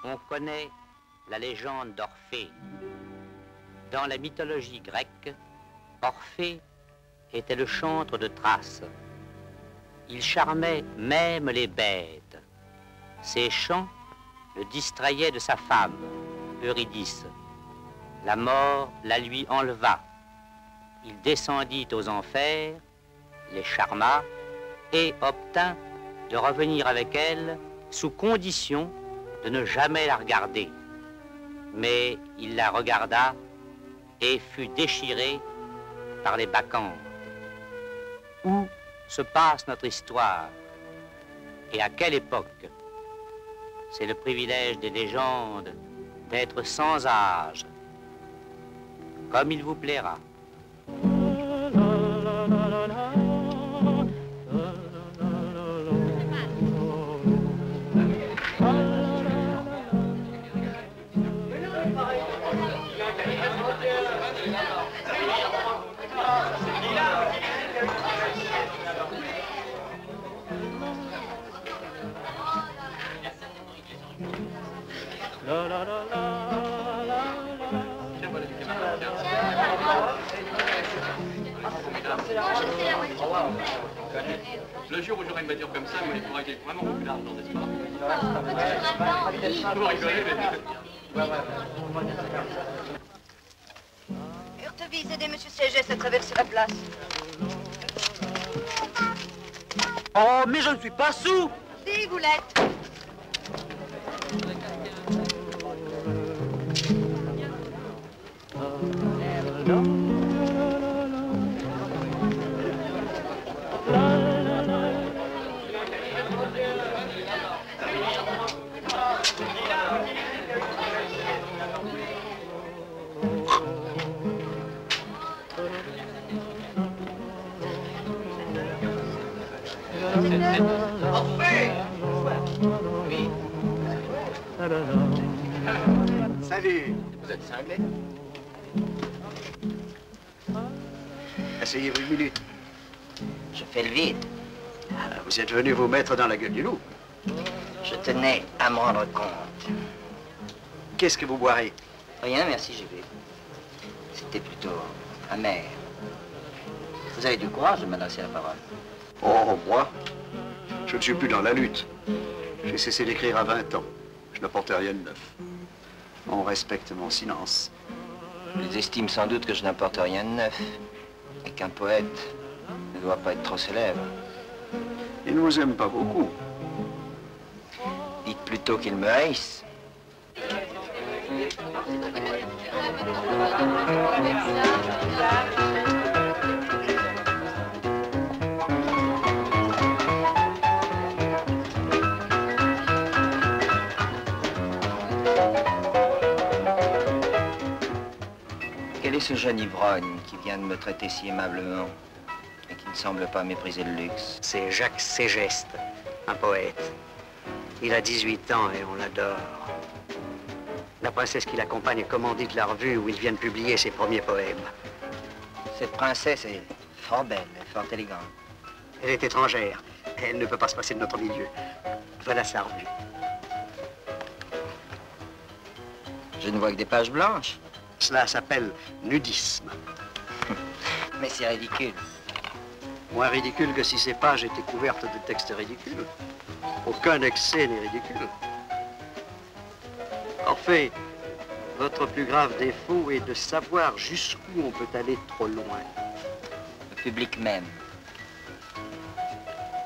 On connaît la légende d'Orphée. Dans la mythologie grecque, Orphée était le chantre de Thrace. Il charmait même les bêtes. Ses chants le distrayaient de sa femme, Eurydice. La mort la lui enleva. Il descendit aux enfers, les charma et obtint de revenir avec elle sous condition de ne jamais la regarder. Mais il la regarda et fut déchiré par les bacchantes. Où se passe notre histoire et à quelle époque? C'est le privilège des légendes d'être sans âge, comme il vous plaira. Le jour où j'aurai une voiture comme ça, il faudra qu'il y ait vraiment beaucoup d'argent, n'est-ce pas? Vous rigolez, mais... Urtevise, aidez M. Ségès à traverser la place. Oh, mais je ne suis pas sous! Si, vous l'êtes. Salut. Vous êtes cinglé? Asseyez-vous une minute. Je fais le vide. Vous êtes venu vous mettre dans la gueule du loup. Je tenais à me rendre compte. Qu'est-ce que vous boirez? Rien, merci, j'ai bu. C'était plutôt amer. Vous avez du courage de m'adresser la parole. Oh, moi? Je ne suis plus dans la lutte. J'ai cessé d'écrire à 20 ans. Je n'apporte rien de neuf. On respecte mon silence. Ils estiment sans doute que je n'apporte rien de neuf. Et qu'un poète ne doit pas être trop célèbre. Ils ne vous aiment pas beaucoup. Dites plutôt qu'ils me haïssent. Quel est ce jeune ivrogne qui vient de me traiter si aimablement et qui ne semble pas mépriser le luxe? C'est Jacques Ségeste, un poète. Il a 18 ans et on l'adore. La princesse qui l'accompagne commandite la revue où ils viennent publier ses premiers poèmes. Cette princesse est fort belle et fort élégante. Elle est étrangère. Elle ne peut pas se passer de notre milieu. Voilà sa revue. Je ne vois que des pages blanches. Cela s'appelle nudisme. Mais c'est ridicule. Moins ridicule que si ces pages étaient couvertes de textes ridicules. Aucun excès n'est ridicule. Orphée, votre plus grave défaut est de savoir jusqu'où on peut aller trop loin. Le public même.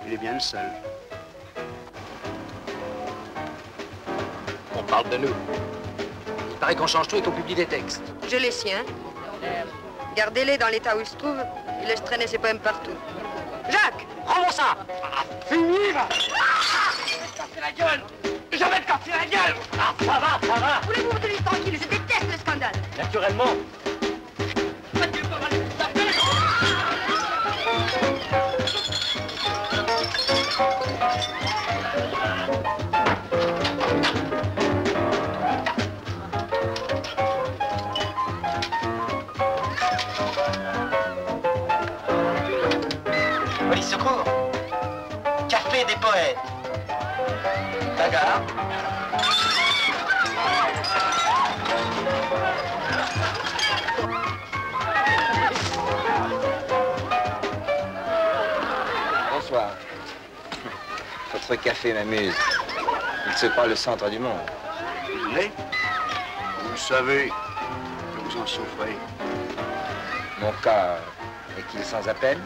Il est bien le seul. On parle de nous. Il paraît qu'on change tout et qu'on publie des textes. J'ai les siens. Gardez-les dans l'état où ils se trouvent. Il laisse traîner ses poèmes partout. Jacques, Prends-moi ça! Finir! Je vais te casser la gueule! Je vais te casser la gueule! Ah, ça va, ça va! voulez-vous vous tenir tranquille? Je déteste le scandale. Naturellement. Police secours. Café des poètes. Bagarre. Votre café m'amuse. Il se croit le centre du monde. Mais, vous le savez que vous en souffrez. Mon cas est-il sans appel?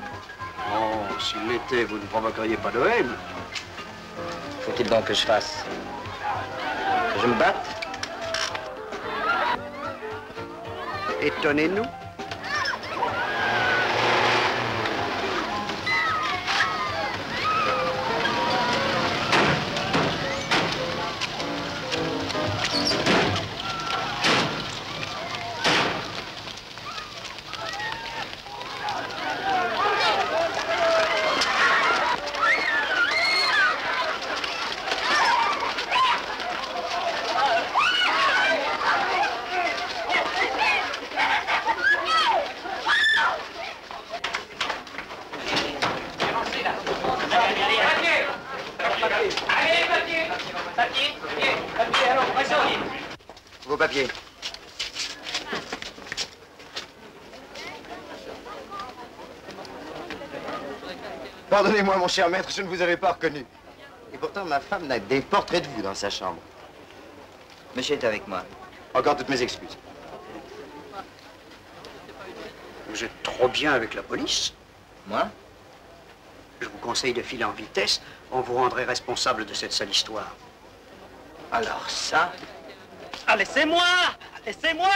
Oh, s'il l'était, vous ne provoqueriez pas de haine. Faut-il donc que je fasse? Que je me batte? Étonnez-nous. Vos papiers. Pardonnez-moi, mon cher maître, je ne vous avais pas reconnu. Et pourtant, ma femme n'a des portraits de vous dans sa chambre. Monsieur est avec moi. Encore toutes mes excuses. Vous êtes trop bien avec la police. Moi? Je vous conseille de filer en vitesse. On vous rendrait responsable de cette sale histoire. Alors ça? Ah, laissez-moi! Laissez-moi!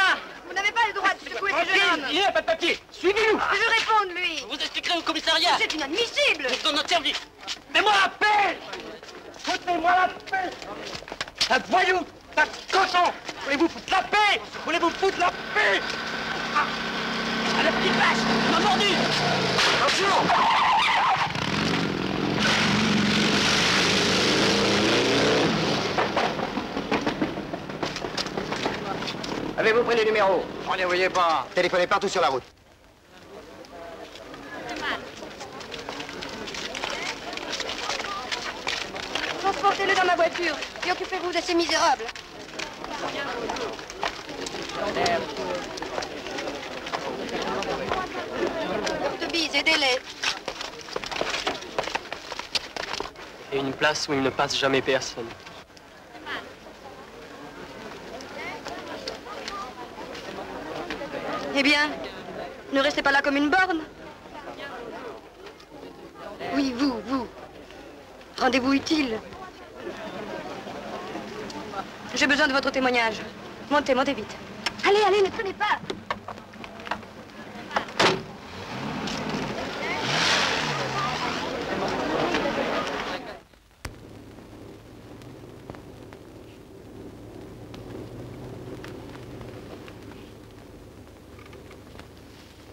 Vous n'avez pas le droit de secouer ce jeune homme. Il n'y a pas de papier! Suivez-nous! Que je réponde, lui. Je vous expliquerai au commissariat! C'est inadmissible. Nous sommes notre service! Faites-moi la paix! Foutez-moi la paix! Un voyou! Un cochon! Voulez-vous foutre la paix? Voulez-vous foutre la paix? Ah! Ah, la petite vache! Il m'a mordu! Attention! Avez-vous pris les numéros? On les voyait pas. Téléphonez partout sur la route. Transportez-le dans ma voiture et occupez-vous de ces misérables. Porte-bise, aidez-les. Et une place où il ne passe jamais personne. Eh bien, ne restez pas là comme une borne. Oui, vous. Rendez-vous utile. J'ai besoin de votre témoignage. Montez vite. Allez, ne traînez pas.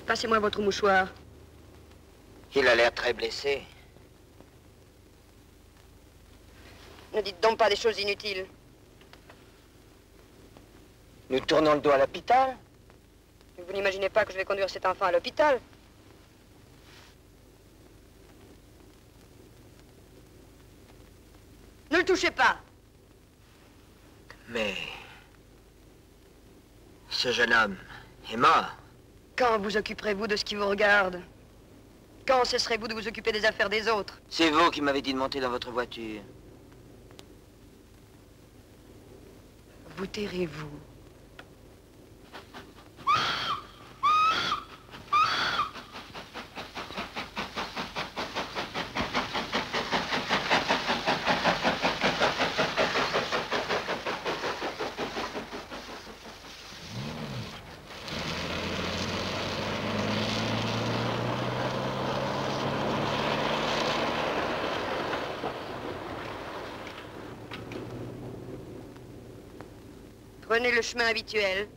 Passez-moi votre mouchoir. Il a l'air très blessé. Ne dites donc pas des choses inutiles. Nous tournons le dos à l'hôpital. Vous n'imaginez pas que je vais conduire cet enfant à l'hôpital? Ne le touchez pas. Mais... ce jeune homme est mort. Quand vous occuperez-vous de ce qui vous regarde? Quand cesserez-vous de vous occuper des affaires des autres? C'est vous qui m'avez dit de monter dans votre voiture. Vous tairez-vous. Prenez le chemin habituel.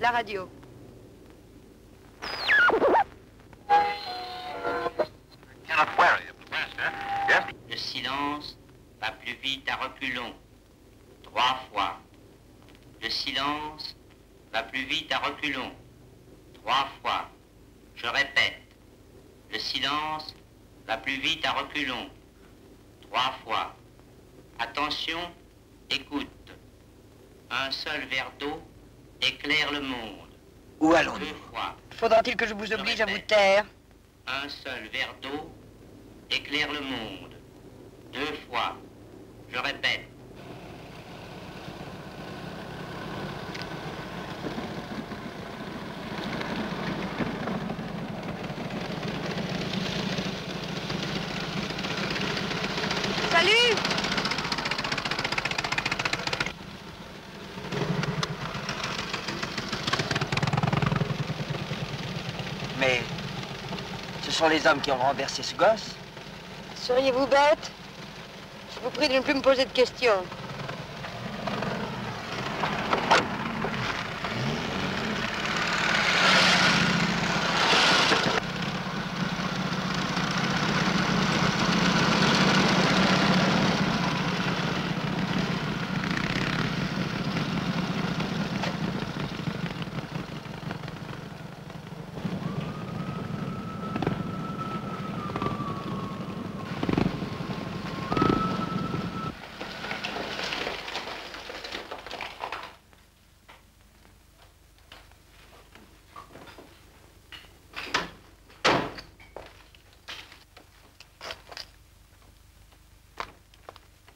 La radio. Le silence va plus vite à reculons. 3 fois. Le silence va plus vite à reculons. 3 fois. Je répète. Le silence va plus vite à reculons. 3 fois. Attention, écoute. Un seul verre d'eau éclaire le monde. Où allons-nous? 2 fois. Faudra-t-il que je vous oblige à vous taire? un seul verre d'eau éclaire le monde. 2 fois. Je répète. Salut! Mais ce sont les hommes qui ont renversé ce gosse. Seriez-vous bête? Je vous prie de ne plus me poser de questions.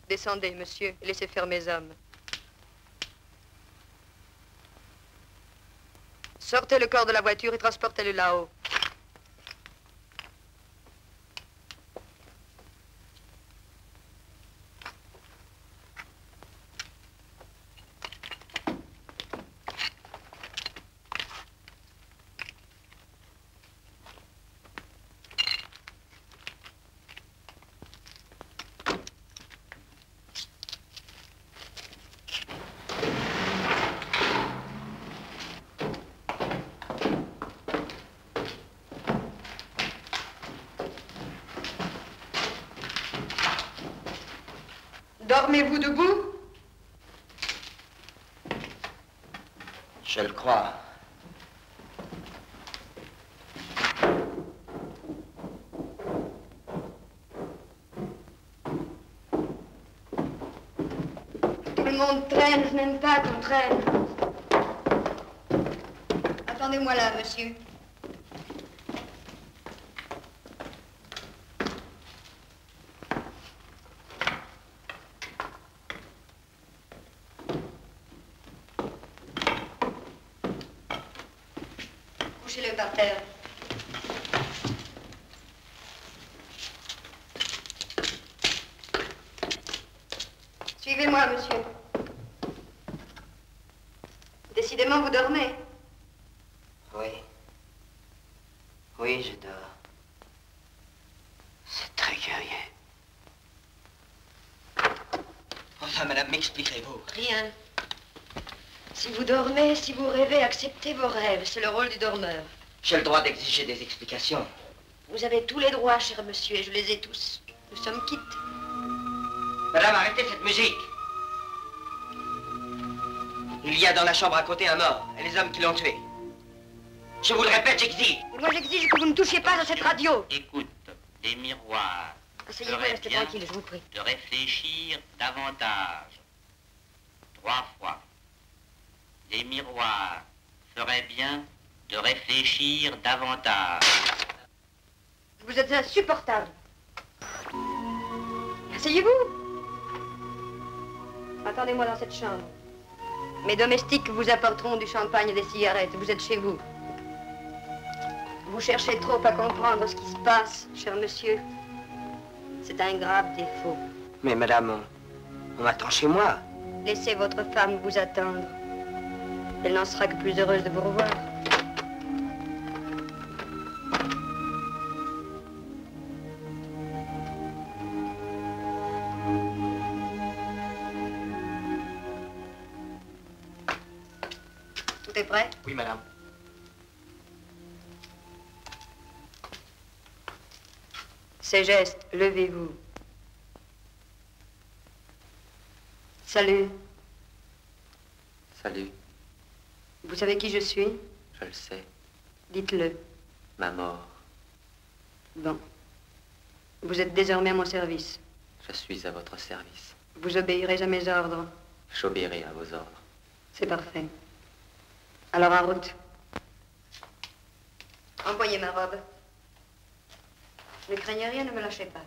Descendez, monsieur, et laissez faire mes hommes. Sortez le corps de la voiture et transportez-le là-haut. Dormez-vous debout? Je le crois. Tout le monde traîne, je n'aime pas qu'on traîne. Attendez-moi là, monsieur. Couchez-le par terre. Suivez-moi, monsieur. Décidément, vous dormez. Oui. Oui, je dors. C'est très curieux. Enfin, madame, m'expliquerez-vous? Rien. Si vous dormez, si vous rêvez, acceptez vos rêves. C'est le rôle du dormeur. J'ai le droit d'exiger des explications. Vous avez tous les droits, cher monsieur, et je les ai tous. Nous sommes quittes. Madame, arrêtez cette musique. Il y a dans la chambre à côté un mort, et les hommes qui l'ont tué. Je vous le répète, j'exige. Et moi, j'exige que vous ne touchiez pas à cette radio. Écoute, des miroirs. Asseyez-vous, ferait restez bien tranquille, je vous prie. De réfléchir davantage. 3 fois. Les miroirs feraient bien de réfléchir davantage. Vous êtes insupportable. Asseyez-vous. Attendez-moi dans cette chambre. Mes domestiques vous apporteront du champagne et des cigarettes. Vous êtes chez vous. Vous cherchez trop à comprendre ce qui se passe, cher monsieur. C'est un grave défaut. Mais madame, on m'attend chez moi. Laissez votre femme vous attendre. Elle n'en sera que plus heureuse de vous revoir. Tout est prêt? Oui, madame. Ces gestes, levez-vous. Salut. Salut, Vous savez qui je suis? je le sais. Dites-le. Ma mort. Bon. Vous êtes désormais à mon service. Je suis à votre service. Vous obéirez à mes ordres. J'obéirai à vos ordres. C'est parfait. Alors en route. Envoyez ma robe. Ne craignez rien, ne me lâchez pas.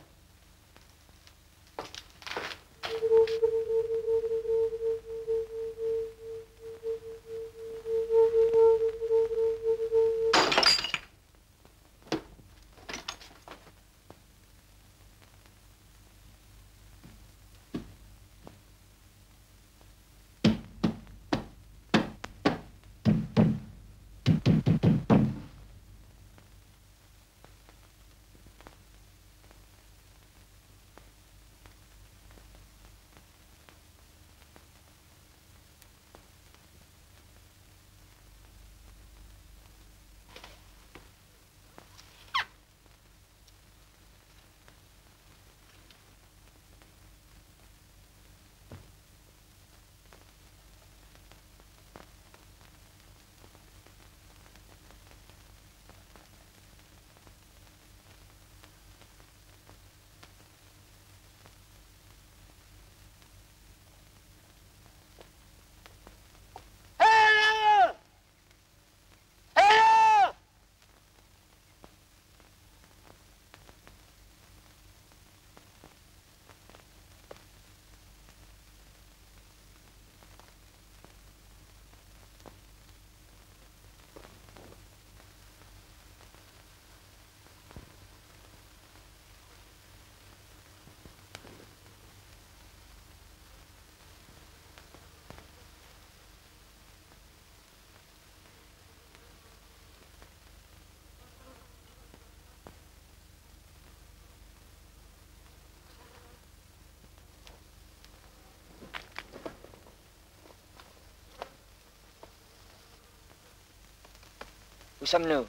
Où sommes-nous?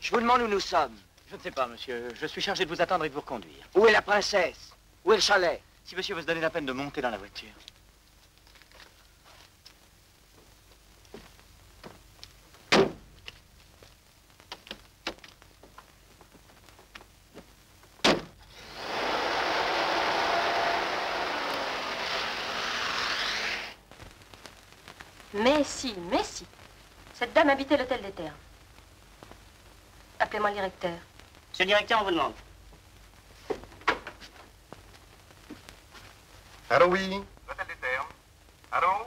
Je vous demande où nous sommes. Je ne sais pas, monsieur. Je suis chargé de vous attendre et de vous reconduire. Où est la princesse? Où est le chalet? Si monsieur veut se donner la peine de monter dans la voiture. Mais si, mais si. Cette dame habitait l'hôtel des Termes. Appelez-moi le directeur. Monsieur le directeur, on vous demande. Allô, oui? L'hôtel des Termes. Allô?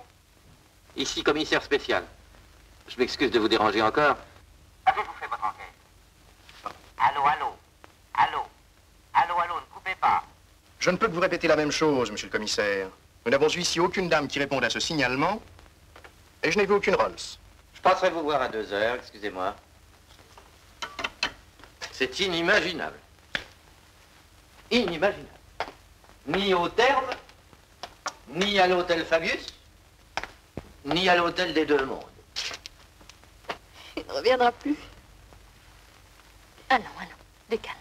Ici, commissaire spécial. Je m'excuse de vous déranger encore. Avez-vous fait votre enquête? Allô, allô? Allô? Allô, allô, ne coupez pas. Je ne peux que vous répéter la même chose, monsieur le commissaire. Nous n'avons eu ici aucune dame qui réponde à ce signalement, et je n'ai vu aucune Rolls. Je passerai vous voir à 2 heures, excusez-moi. C'est inimaginable. Inimaginable. Ni au Terme, ni à l'hôtel Fabius, ni à l'hôtel des Deux Mondes. Il ne reviendra plus. Allons, allons, décalme.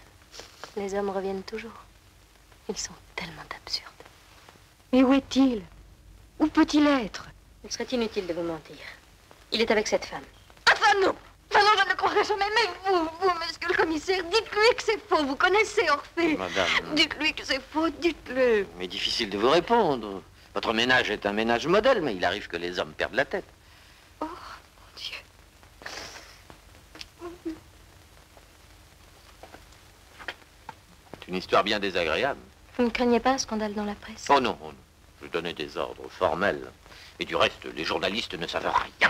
Les hommes reviennent toujours. Ils sont tellement absurdes. Mais où est-il? Où peut-il être? Il serait inutile de vous mentir. Il est avec cette femme. Enfin non! Enfin non, je ne le croirai jamais. Mais vous, monsieur le commissaire, dites-lui que c'est faux. Vous connaissez Orphée. Madame. Dites-lui que c'est faux, dites-le. Mais difficile de vous répondre. Votre ménage est un ménage modèle, mais il arrive que les hommes perdent la tête. Oh, mon Dieu. C'est une histoire bien désagréable. Vous ne craignez pas un scandale dans la presse? Oh non, oh non. Je donnais des ordres formels. Et du reste, les journalistes ne savent rien.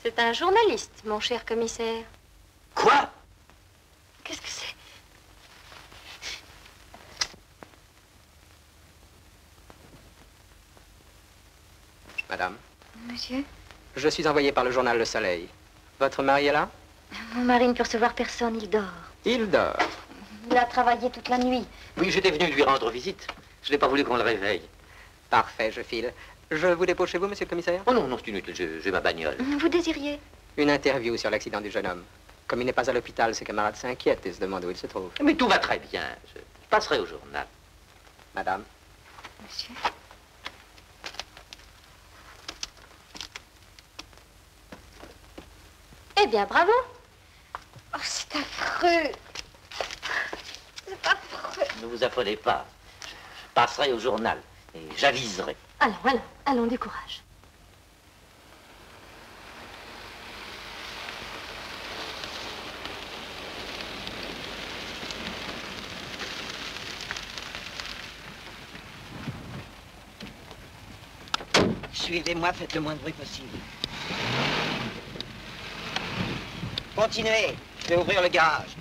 C'est un journaliste, mon cher commissaire. Quoi? Qu'est-ce que c'est? Madame, Monsieur? je suis envoyé par le journal Le Soleil. Votre mari est là? Mon mari ne peut recevoir personne, il dort. Il dort. Il a travaillé toute la nuit. Oui, j'étais venu lui rendre visite. Je n'ai pas voulu qu'on le réveille. Parfait, je file. Je vous dépose chez vous, monsieur le commissaire? Oh non, non, c'est inutile, j'ai ma bagnole. Vous désiriez? Une interview sur l'accident du jeune homme. Comme il n'est pas à l'hôpital, ses camarades s'inquiètent et se demandent où il se trouve. Mais tout va très bien. Je passerai au journal. Madame? Monsieur? Eh bien, bravo. Oh, c'est affreux. C'est affreux. Ne vous affolez pas. Je passerai au journal et j'aviserai. Allons, allons, allons, du courage. Suivez-moi, faites le moins de bruit possible. Continuez, je vais ouvrir le garage.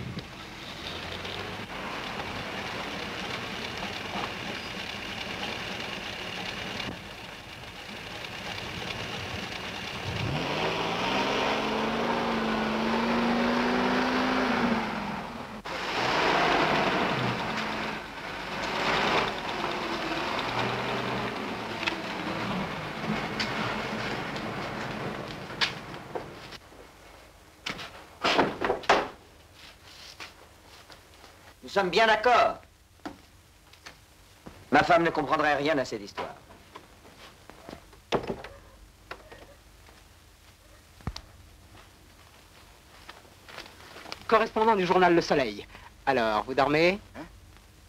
Nous sommes bien d'accord. Ma femme ne comprendrait rien à cette histoire. Correspondant du journal Le Soleil. Alors, vous dormez?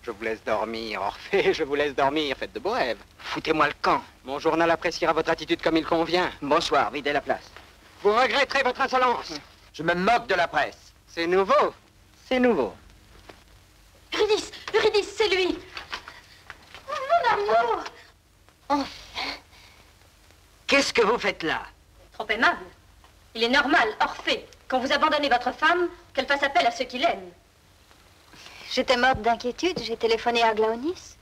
Je vous laisse dormir, Orphée, je vous laisse dormir. Faites de beaux rêves. Foutez-moi le camp. Mon journal appréciera votre attitude comme il convient. Bonsoir, videz la place. Vous regretterez votre insolence. Je me moque de la presse. C'est nouveau. C'est nouveau. Eurydice, Eurydice, c'est lui. Mon amour. Enfin. Qu'est-ce que vous faites là? Trop aimable. Il est normal, Orphée, quand vous abandonnez votre femme, qu'elle fasse appel à ceux qui l'aiment. J'étais morte d'inquiétude, j'ai téléphoné à Glaonis.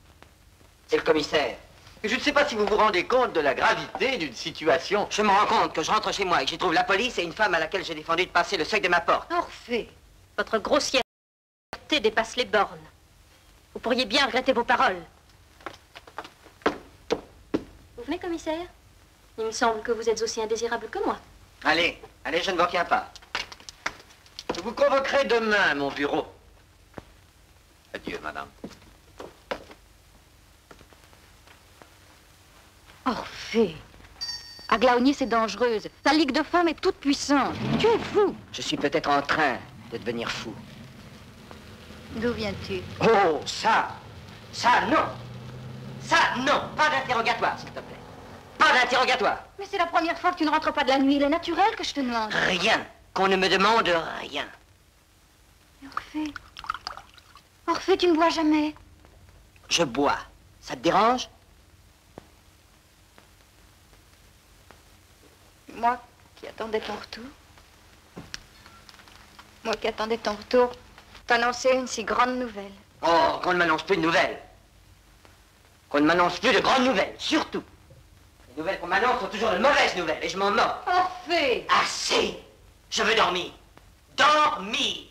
C'est le commissaire. Je ne sais pas si vous vous rendez compte de la gravité d'une situation. Je me rends compte que je rentre chez moi et que j'y trouve la police et une femme à laquelle j'ai défendu de passer le seuil de ma porte. Orphée, votre grossièreté dépasse les bornes. Vous pourriez bien regretter vos paroles. Vous venez, commissaire? Il me semble que vous êtes aussi indésirable que moi. Allez, allez, je ne vous retiens pas. Je vous convoquerai demain à mon bureau. Adieu, madame. Orphée. Aglaonis est dangereuse. La Ligue de femmes est toute puissante. Tu es fou. Je suis peut-être en train de devenir fou. D'où viens-tu? Oh, ça non. Ça, non. Pas d'interrogatoire, s'il te plaît. Pas d'interrogatoire. Mais c'est la première fois que tu ne rentres pas de la nuit. Il est naturel que je te demande. Rien. Qu'on ne me demande rien. Orphée. Orphée, tu ne bois jamais. Je bois. Ça te dérange? Moi qui attendais ton retour. Moi qui attendais ton retour, t'annoncer une si grande nouvelle. Oh, qu'on ne m'annonce plus de nouvelles. Qu'on ne m'annonce plus de grandes nouvelles, surtout. Les nouvelles qu'on m'annonce sont toujours de mauvaises nouvelles et je m'en moque. Orphée! Assez! Je veux dormir. Dormir!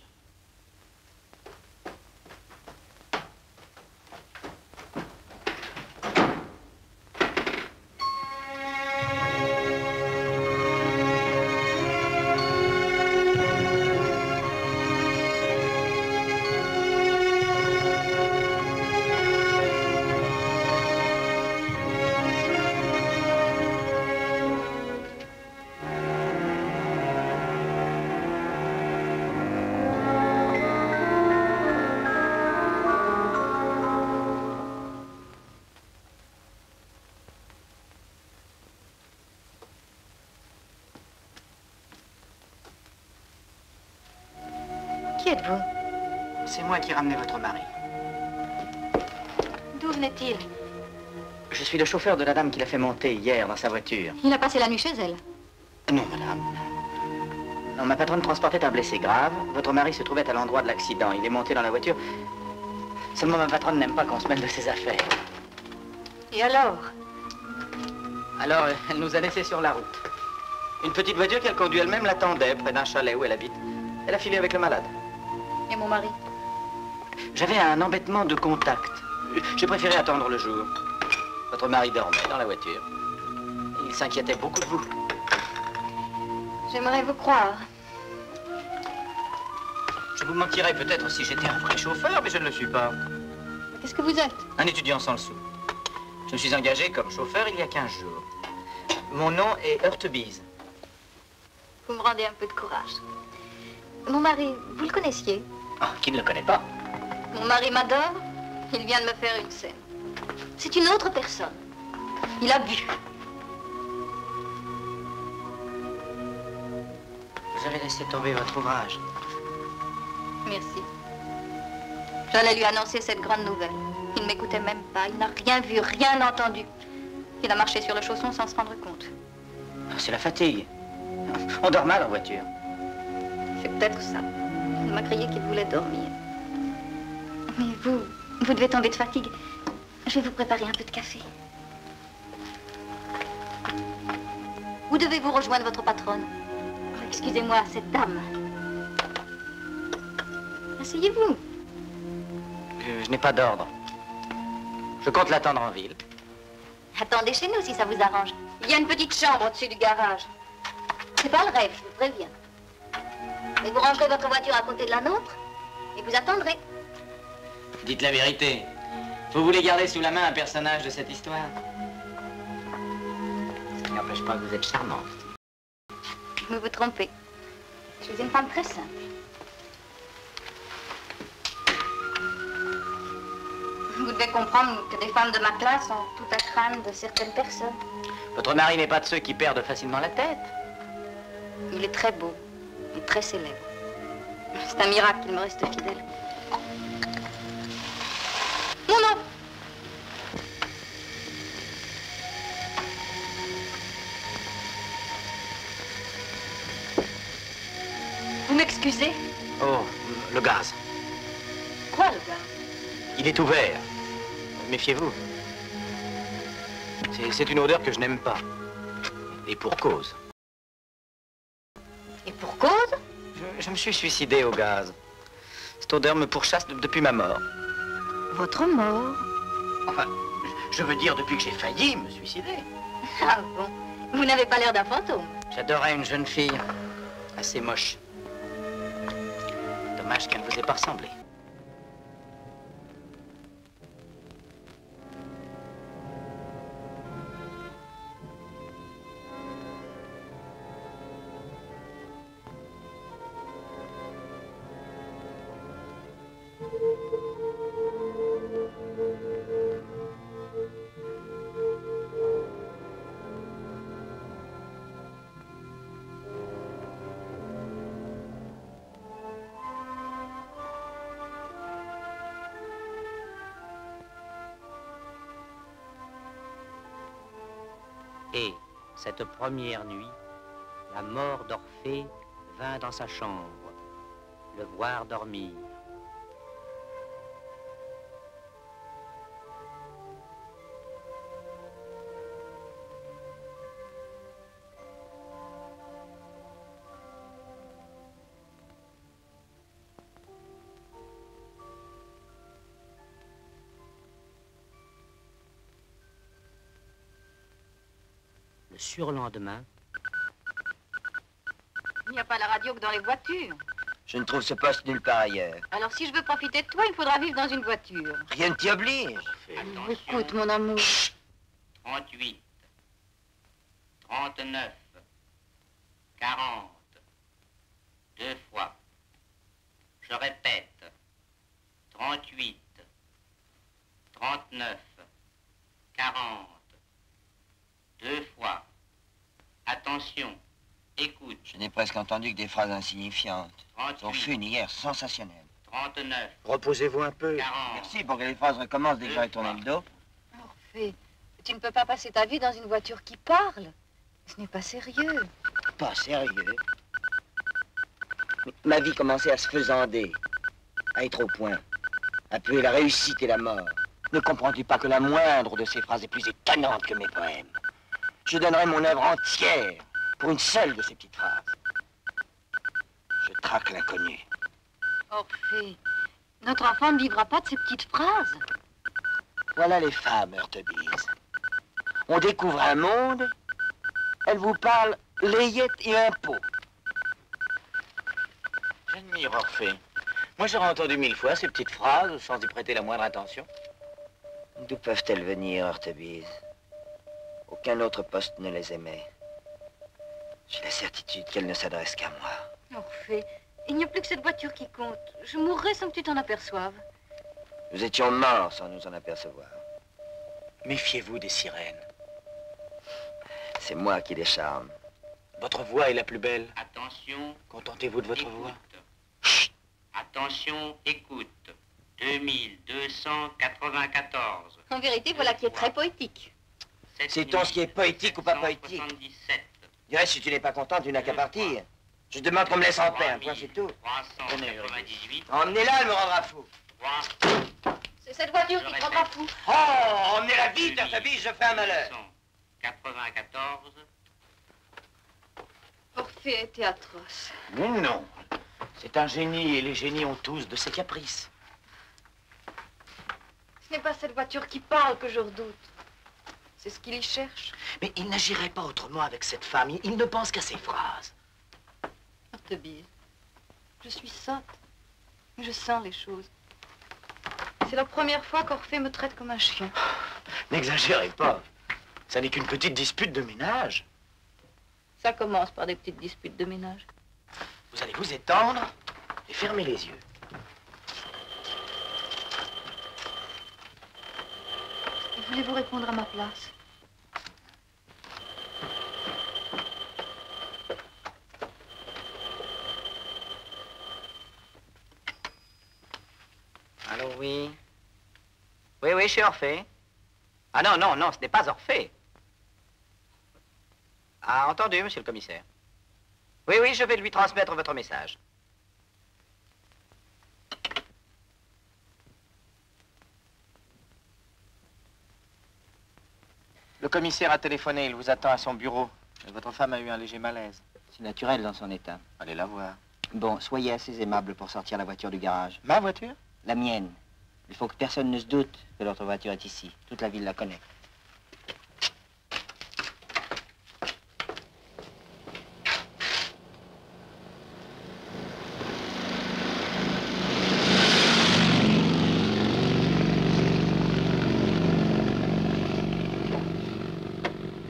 Qui êtes-vous? C'est moi qui ai ramené votre mari. D'où venait-il? Je suis le chauffeur de la dame qui l'a fait monter hier dans sa voiture. Il a passé la nuit chez elle. Non, madame. Non, ma patronne transportait un blessé grave. Votre mari se trouvait à l'endroit de l'accident. Il est monté dans la voiture. Seulement, ma patronne n'aime pas qu'on se mêle de ses affaires. Et alors? Alors, elle nous a laissés sur la route. Une petite voiture qu'elle conduit elle-même l'attendait près d'un chalet où elle habite. Elle a filé avec le malade. Et mon mari? J'avais un embêtement de contact. J'ai préféré attendre le jour. Votre mari dormait dans la voiture. Il s'inquiétait beaucoup de vous. J'aimerais vous croire. Je vous mentirais peut-être si j'étais un vrai chauffeur, mais je ne le suis pas. Qu'est-ce que vous êtes? Un étudiant sans le sou. Je me suis engagé comme chauffeur il y a 15 jours. Mon nom est Heurtebise. Vous me rendez un peu de courage. Mon mari, vous le connaissiez? Ah, qui ne le connaît pas? Mon mari m'adore. Il vient de me faire une scène. C'est une autre personne. Il a bu. Vous avez laissé tomber votre ouvrage. Merci. J'allais lui annoncer cette grande nouvelle. Il ne m'écoutait même pas. Il n'a rien vu, rien entendu. Il a marché sur le chausson sans se rendre compte. C'est la fatigue. On dort mal en voiture. C'est peut-être ça. Il m'a crié qu'il voulait dormir. Mais vous devez tomber de fatigue. Je vais vous préparer un peu de café. Où devez-vous rejoindre votre patronne? Oh, excusez-moi, cette dame. Asseyez-vous. Je n'ai pas d'ordre. Je compte l'attendre en ville. Attendez chez nous si ça vous arrange. Il y a une petite chambre au-dessus du garage. C'est pas le rêve, je vous préviens. Et vous rangerez votre voiture à côté de la nôtre et vous attendrez. Dites la vérité. Vous voulez garder sous la main un personnage de cette histoire? Ça n'empêche pas que vous êtes charmante. Vous vous trompez. Je suis une femme très simple. Vous devez comprendre que des femmes de ma classe ont tout à craindre de certaines personnes. Votre mari n'est pas de ceux qui perdent facilement la tête. Il est très beau et très célèbre. C'est un miracle qu'il me reste fidèle. Mon nom! Vous m'excusez? Oh, le gaz. Quoi, le gaz? Il est ouvert. Méfiez-vous. C'est une odeur que je n'aime pas. Et pour cause. Et pour cause? Je me suis suicidé au gaz. Cette odeur me pourchasse depuis ma mort. Votre mort? Enfin, je veux dire depuis que j'ai failli me suicider. Ah bon? Vous n'avez pas l'air d'un fantôme. J'adorais une jeune fille. Assez moche. Dommage qu'elle ne vous ait pas ressemblé. Et, cette première nuit, la mort d'Orphée vint dans sa chambre, le voir dormir. Le surlendemain... Il n'y a pas la radio que dans les voitures. Je ne trouve ce poste nulle part ailleurs. Alors si je veux profiter de toi, il faudra vivre dans une voiture. Rien ne t'y oblige. Alors, écoute, mon amour. 38, 39, 40, 2 fois. Je répète, 38, 39, 40, 2 fois. Attention, écoute. Je n'ai presque entendu que des phrases insignifiantes. 38, Ton fun hier, sensationnel. 39, Reposez-vous un peu. 40. Merci pour que les phrases recommencent dès que j'aurai tourné le dos. Orphée, tu ne peux pas passer ta vie dans une voiture qui parle. Ce n'est pas sérieux. Pas sérieux. Ma vie commençait à se faisander, à être au point, à puer la réussite et la mort. Ne comprends-tu pas que la moindre de ces phrases est plus étonnante que mes poèmes? Je donnerais mon œuvre entière pour une seule de ces petites phrases. Je traque l'inconnu. Orphée, notre enfant ne vivra pas de ces petites phrases. Voilà les femmes, Heurtebise. On découvre un monde, elles vous parlent layette et impôts. J'admire Orphée. Moi, j'aurais entendu 1000 fois ces petites phrases sans y prêter la moindre attention. D'où peuvent-elles venir, Heurtebise? Aucun autre poste ne les aimait. J'ai la certitude qu'elles ne s'adressent qu'à moi. Orphée, il n'y a plus que cette voiture qui compte. Je mourrai sans que tu t'en aperçoives. Nous étions morts sans nous en apercevoir. Méfiez-vous des sirènes. C'est moi qui les charme. Votre voix est la plus belle. Attention. Contentez-vous de votre voix. Chut. Attention, écoute. 2294. En vérité, voilà qui est très poétique. Sait-on ce qui est poétique ou pas poétique? Du reste, si tu n'es pas content, tu n'as qu'à partir. Je demande qu'on me laisse en paix, un point c'est tout. 398. Emmenez-la, elle me rendra fou. C'est cette voiture qui te rendra fou. Oh, emmenez-la vite, à sa vie, je fais un malheur. 94. Orphée était atroce. Mais non. C'est un génie et les génies ont tous de ces caprices. Ce n'est pas cette voiture qui parle que je redoute. C'est ce qu'il y cherche. Mais il n'agirait pas autrement avec cette femme. Il ne pense qu'à ses phrases. Artebise, je suis sotte. Mais je sens les choses. C'est la première fois qu'Orphée me traite comme un chien. N'exagérez pas. Ça n'est qu'une petite dispute de ménage. Ça commence par des petites disputes de ménage. Vous allez vous étendre et fermer les yeux. Voulez-vous répondre à ma place? Allô, oui. Oui, je suis Orphée. Ah non, ce n'est pas Orphée. Ah, entendu, monsieur le commissaire. Oui, je vais lui transmettre votre message. Le commissaire a téléphoné, il vous attend à son bureau. Votre femme a eu un léger malaise. C'est naturel dans son état. Allez la voir. Bon, soyez assez aimable pour sortir la voiture du garage. Ma voiture? La mienne. Il faut que personne ne se doute que l'autre voiture est ici. Toute la ville la connaît.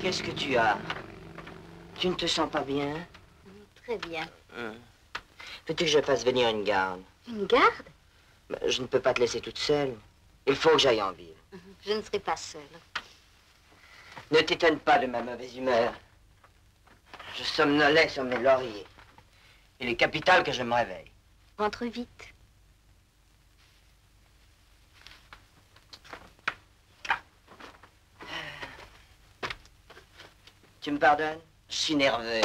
Qu'est-ce que tu as? Tu ne te sens pas bien? Très bien. Veux-tu que je fasse venir une garde? Une garde? Je ne peux pas te laisser toute seule. Il faut que j'aille en ville. Je ne serai pas seule. Ne t'étonne pas de ma mauvaise humeur. Je somnolais sur mes lauriers. Il est capital que je me réveille. Rentre vite. Tu me pardonnes? Je suis nerveux.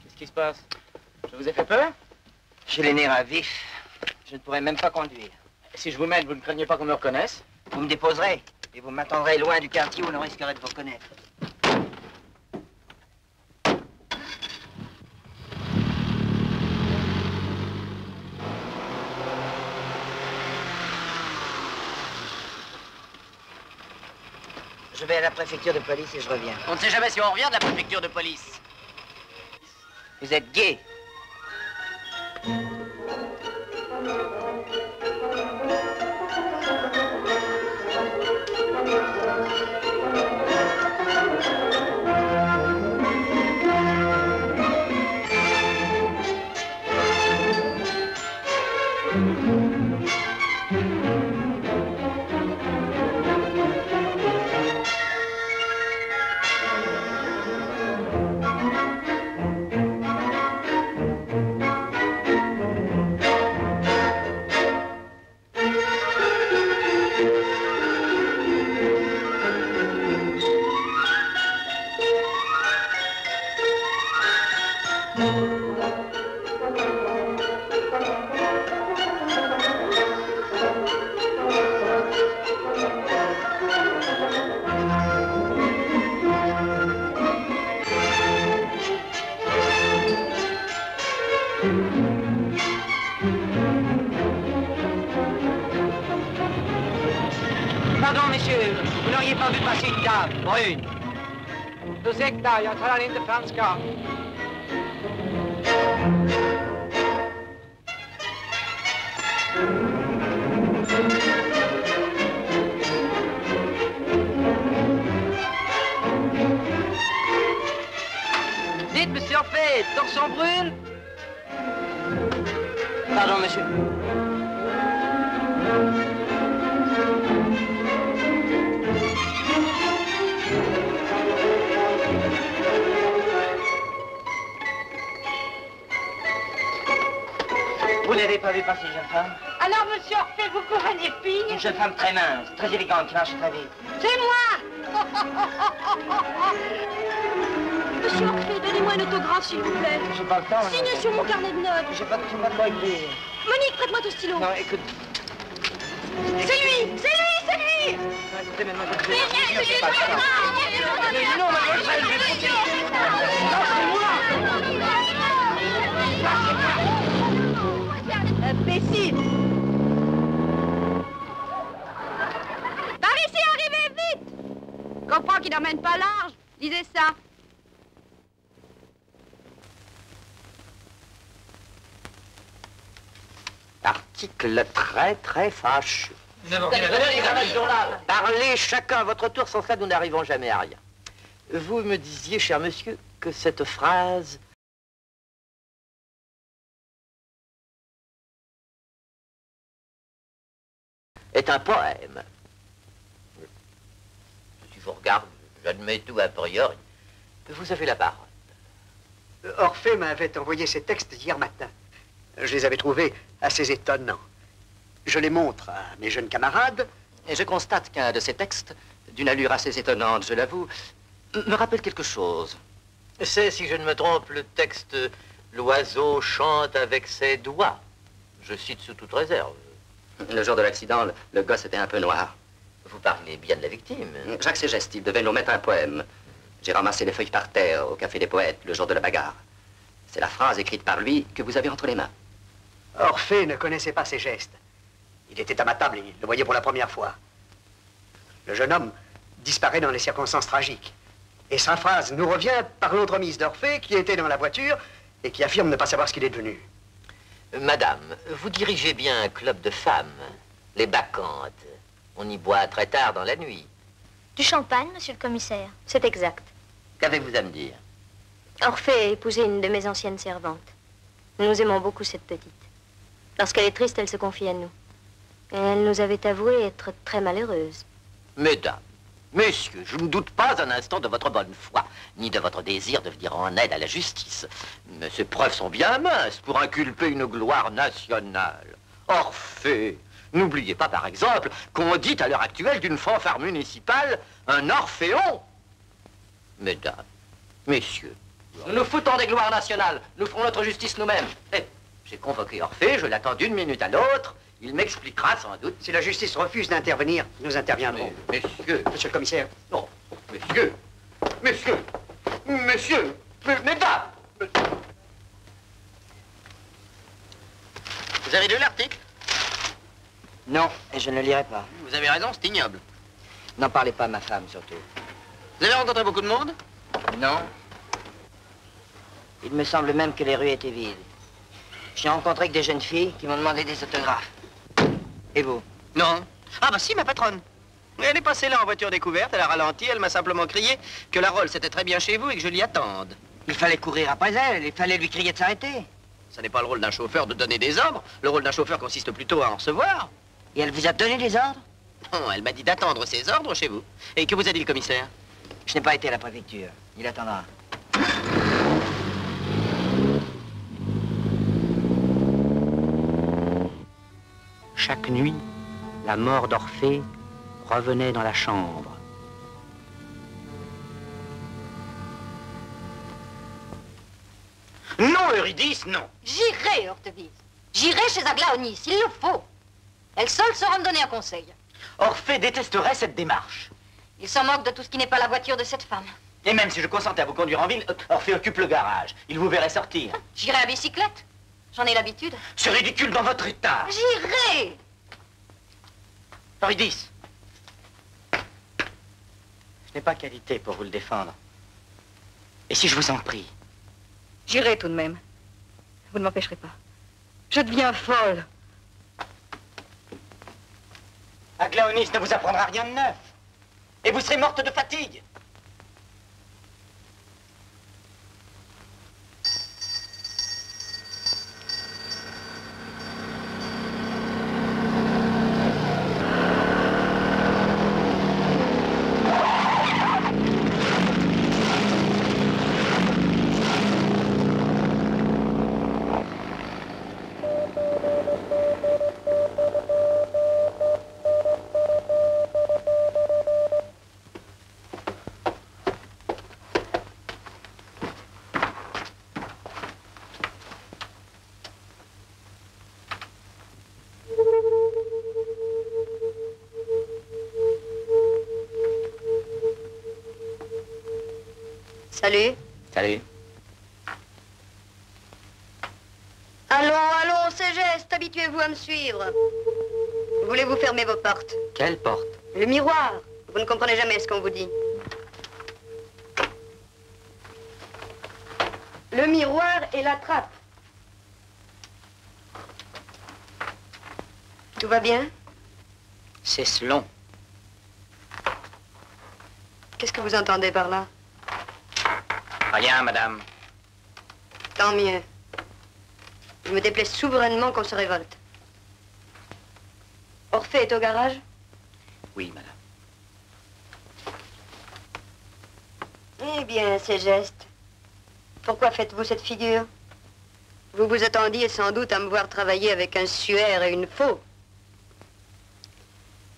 Qu'est-ce qui se passe? Je vous ai fait peur? J'ai les nerfs à vif. Je ne pourrais même pas conduire. Si je vous mène, vous ne craignez pas qu'on me reconnaisse? Vous me déposerez et vous m'attendrez loin du quartier où l'on risquerait de vous reconnaître. Je vais à la préfecture de police et je reviens. On ne sait jamais si on revient de la préfecture de police. Vous êtes gai. Pardon, messieurs, vous n'auriez pas vu passer une dame, brune. Ursäkta, jag talar inte franska. Allez, torsion brûle. Pardon, monsieur. Vous n'avez pas vu passer une jeune femme? Alors, monsieur Orphée, vous courez les filles? Une jeune femme très mince, très élégante, qui marche très vite. C'est moi. Monsieur Orphée, donnez-moi un autographe, s'il vous plaît. J'ai pas le temps. Signez sur mon carnet de notes. J'ai pas de quoi écrire. Monique, prête-moi ton stylo. Non, écoute. C'est lui. C'est lui. C'est lui. Écoutez, mademoiselle, Mais rien, j'ai pas le temps. Non, mademoiselle, imbécile. Par ici, arrivez vite. Comprends qu'il n'emmène pas large. Lisez ça. Article très fâcheux. Parlez chacun à votre tour, sans cela nous n'arrivons jamais à rien. Vous me disiez, cher monsieur, que cette phrase est un poème. Si je vous regarde, j'admets tout a priori. Vous avez la parole. Orphée m'avait envoyé ces textes hier matin. Je les avais trouvés assez étonnants. Je les montre à mes jeunes camarades. Et je constate qu'un de ces textes, d'une allure assez étonnante, je l'avoue, me rappelle quelque chose. C'est, si je ne me trompe, le texte « L'oiseau chante avec ses doigts ». Je cite sous toute réserve. Le jour de l'accident, le gosse était un peu noir. Vous parlez bien de la victime. Jacques Ségeste, il devait nous mettre un poème. J'ai ramassé les feuilles par terre au Café des Poètes le jour de la bagarre. C'est la phrase écrite par lui que vous avez entre les mains. Orphée ne connaissait pas ses gestes. Il était à ma table et il le voyait pour la première fois. Le jeune homme disparaît dans les circonstances tragiques. Et sa phrase nous revient par l'entremise d'Orphée qui était dans la voiture et qui affirme ne pas savoir ce qu'il est devenu. Madame, vous dirigez bien un club de femmes, les Bacchantes. On y boit très tard dans la nuit. Du champagne, monsieur le commissaire. C'est exact. Qu'avez-vous à me dire? Orphée a épousé une de mes anciennes servantes. Nous aimons beaucoup cette petite. Lorsqu'elle est triste, elle se confie à nous. Et elle nous avait avoué être très malheureuse. Mesdames, messieurs, je ne doute pas un instant de votre bonne foi, ni de votre désir de venir en aide à la justice. Mais ces preuves sont bien minces pour inculper une gloire nationale. Orphée, n'oubliez pas, par exemple, qu'on dit à l'heure actuelle d'une fanfare municipale un orphéon. Mesdames, messieurs, nous nous foutons des gloires nationales. Nous ferons notre justice nous-mêmes. J'ai convoqué Orphée, je l'attends d'une minute à l'autre. Il m'expliquera sans doute. Si la justice refuse d'intervenir, nous interviendrons. Mais, messieurs... Monsieur le commissaire. Non, messieurs, mesdames. Vous avez lu l'article? Non, et je ne le lirai pas. Vous avez raison, c'est ignoble. N'en parlez pas à ma femme, surtout. Vous avez rencontré beaucoup de monde? Non. Il me semble même que les rues étaient vides. J'ai rencontré que des jeunes filles qui m'ont demandé des autographes. Et vous? Non. Ah bah si, ma patronne. Elle est passée là en voiture découverte, elle a ralenti, elle m'a simplement crié que la Rolls était très bien chez vous et que je l'y attende. Il fallait courir après elle, il fallait lui crier de s'arrêter. Ça n'est pas le rôle d'un chauffeur de donner des ordres. Le rôle d'un chauffeur consiste plutôt à en recevoir. Et elle vous a donné des ordres? Non, elle m'a dit d'attendre ses ordres chez vous. Et que vous a dit le commissaire? Je n'ai pas été à la préfecture. Il attendra. Chaque nuit, la mort d'Orphée revenait dans la chambre. Non, Eurydice, non. J'irai, Hortense. J'irai chez Aglaonis, il le faut. Elle seule saura me donner un conseil. Orphée détesterait cette démarche. Il s'en moque de tout ce qui n'est pas la voiture de cette femme. Et même si je consentais à vous conduire en ville, Orphée occupe le garage. Il vous verrait sortir. J'irai à bicyclette. J'en ai l'habitude. C'est ridicule dans votre état. J'irai. Eurydice. Je n'ai pas qualité pour vous le défendre. Et si je vous en prie? J'irai tout de même. Vous ne m'empêcherez pas. Je deviens folle. Aglaonis ne vous apprendra rien de neuf. Et vous serez morte de fatigue. Salut. Salut. Allons, Ségeste, habituez-vous à me suivre. Voulez-vous fermer vos portes? Quelle porte? Le miroir. Vous ne comprenez jamais ce qu'on vous dit. Le miroir et la trappe. Tout va bien? C'est long. Qu'est-ce que vous entendez par là? Rien, madame. Tant mieux. Je me déplaise souverainement qu'on se révolte. Orphée est au garage? Oui, madame. Eh bien, Ségeste, pourquoi faites-vous cette figure? Vous vous attendiez sans doute à me voir travailler avec un suaire et une faux.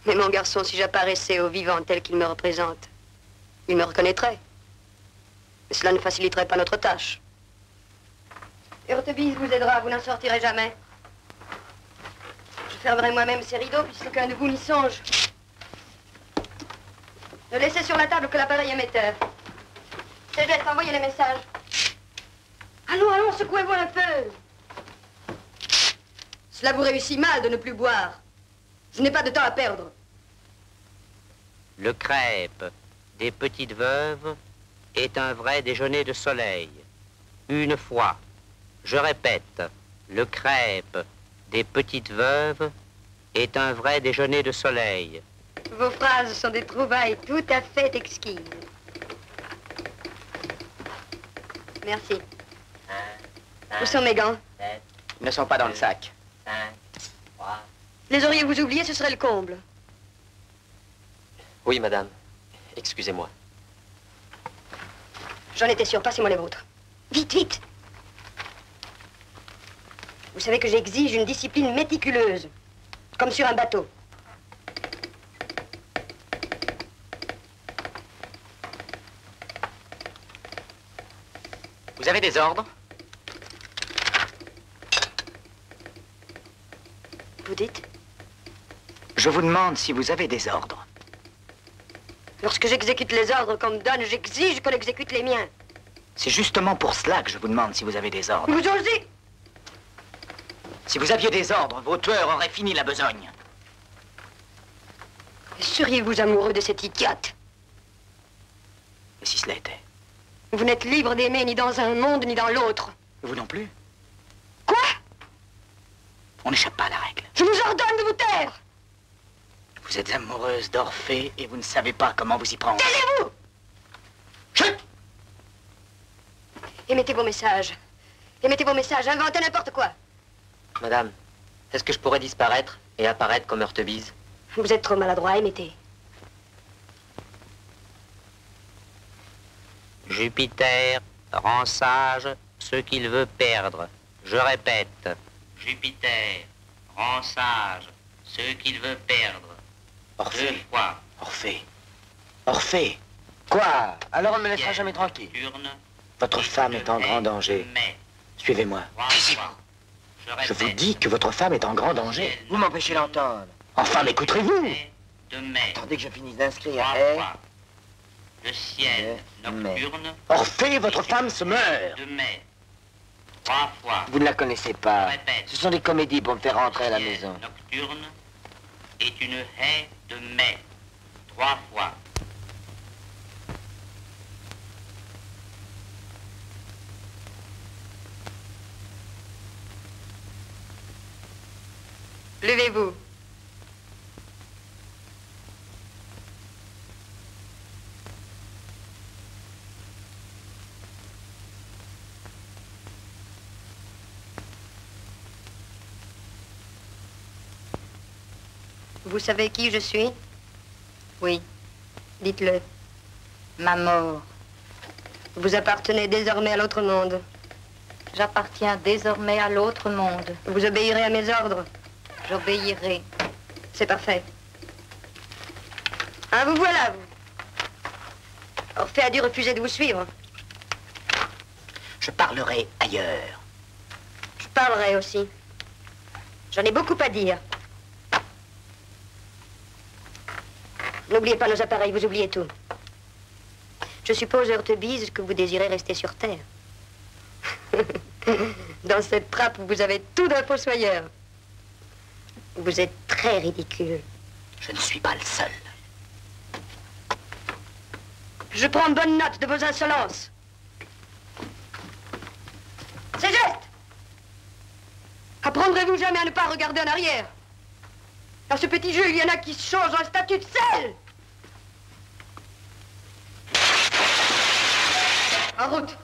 Mais mon garçon, si j'apparaissais au vivant tel qu'il me représente, il me reconnaîtrait. Mais cela ne faciliterait pas notre tâche. Urtebise vous aidera, vous n'en sortirez jamais. Je fermerai moi-même ces rideaux puisqu'aucun de vous n'y songe. Ne laissez sur la table que l'appareil émetteur. Ségeste, envoyez les messages. Allons, secouez-vous un peu. Cela vous réussit mal de ne plus boire. Je n'ai pas de temps à perdre. Le crêpe des petites veuves est un vrai déjeuner de soleil. Une fois, je répète, le crêpe des petites veuves est un vrai déjeuner de soleil. Vos phrases sont des trouvailles tout à fait exquises. Merci. Où sont mes gants? Ils ne sont pas dans le sac. Les auriez-vous oubliés, ce serait le comble. Oui, madame. Excusez-moi. J'en étais sûre, passez-moi les vôtres. Vite, vite. Vous savez que j'exige une discipline méticuleuse, comme sur un bateau. Vous avez des ordres? Vous dites? Je vous demande si vous avez des ordres. Lorsque j'exécute les ordres qu'on me donne, j'exige qu'on exécute les miens. C'est justement pour cela que je vous demande si vous avez des ordres. Vous osez? Si vous aviez des ordres, vos tueurs auraient fini la besogne. Seriez-vous amoureux de cette idiote? Et si cela était? Vous n'êtes libre d'aimer ni dans un monde ni dans l'autre. Vous non plus? Quoi? On n'échappe pas à la règle. Je vous ordonne de vous taire! Vous êtes amoureuse d'Orphée et vous ne savez pas comment vous y prendre. Taisez-vous! Chut! Émettez vos messages. Émettez vos messages, inventez n'importe quoi. Madame, est-ce que je pourrais disparaître et apparaître comme Urtebise? Vous êtes trop maladroit, émettez. Jupiter rend sage ce qu'il veut perdre. Je répète, Jupiter rend sage ce qu'il veut perdre. Orphée. 2 fois. Orphée. Orphée. Quoi? Alors on ne me laissera jamais tranquille. Votre femme est en grand danger. Suivez-moi. Je vous dis que votre femme est en grand danger. Vous m'empêchez d'entendre. Enfin, m'écouterez-vous? Attendez que je finisse d'inscrire. Le ciel nocturne. Orphée, votre femme se meurt. De mai. 3 fois. Vous ne la connaissez pas. Ce sont des comédies pour me faire rentrer à la maison. Nocturne est une haie de mai. 3 fois. Levez-vous. Vous savez qui je suis? Oui. Dites-le. Ma mort. Vous appartenez désormais à l'autre monde. J'appartiens désormais à l'autre monde. Vous obéirez à mes ordres. J'obéirai. C'est parfait. Ah, vous voilà, vous. Orphée a dû refuser de vous suivre. Je parlerai ailleurs. Je parlerai aussi. J'en ai beaucoup à dire. N'oubliez pas nos appareils, vous oubliez tout. Je suppose, Heurtebise, que vous désirez rester sur Terre. Dans cette trappe, vous avez tout d'un fossoyeur. Vous êtes très ridicule. Je ne suis pas le seul. Je prends bonne note de vos insolences. C'est juste. Apprendrez-vous jamais à ne pas regarder en arrière? Dans ce petit jeu, il y en a qui se changent en statue de sel. En route.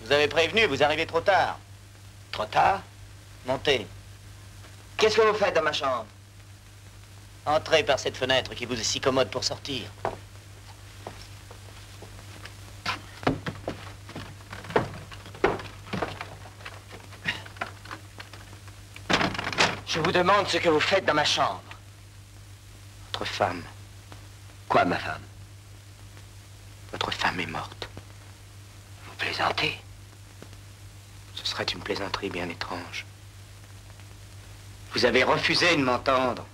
Vous avez prévenu, vous arrivez trop tard. Trop tard? Montez. Qu'est-ce que vous faites dans ma chambre? Entrez par cette fenêtre qui vous est si commode pour sortir. Je vous demande ce que vous faites dans ma chambre. Votre femme. Quoi, ma femme? Votre femme est morte. Vous plaisantez? Ce serait une plaisanterie bien étrange. Vous avez refusé de m'entendre.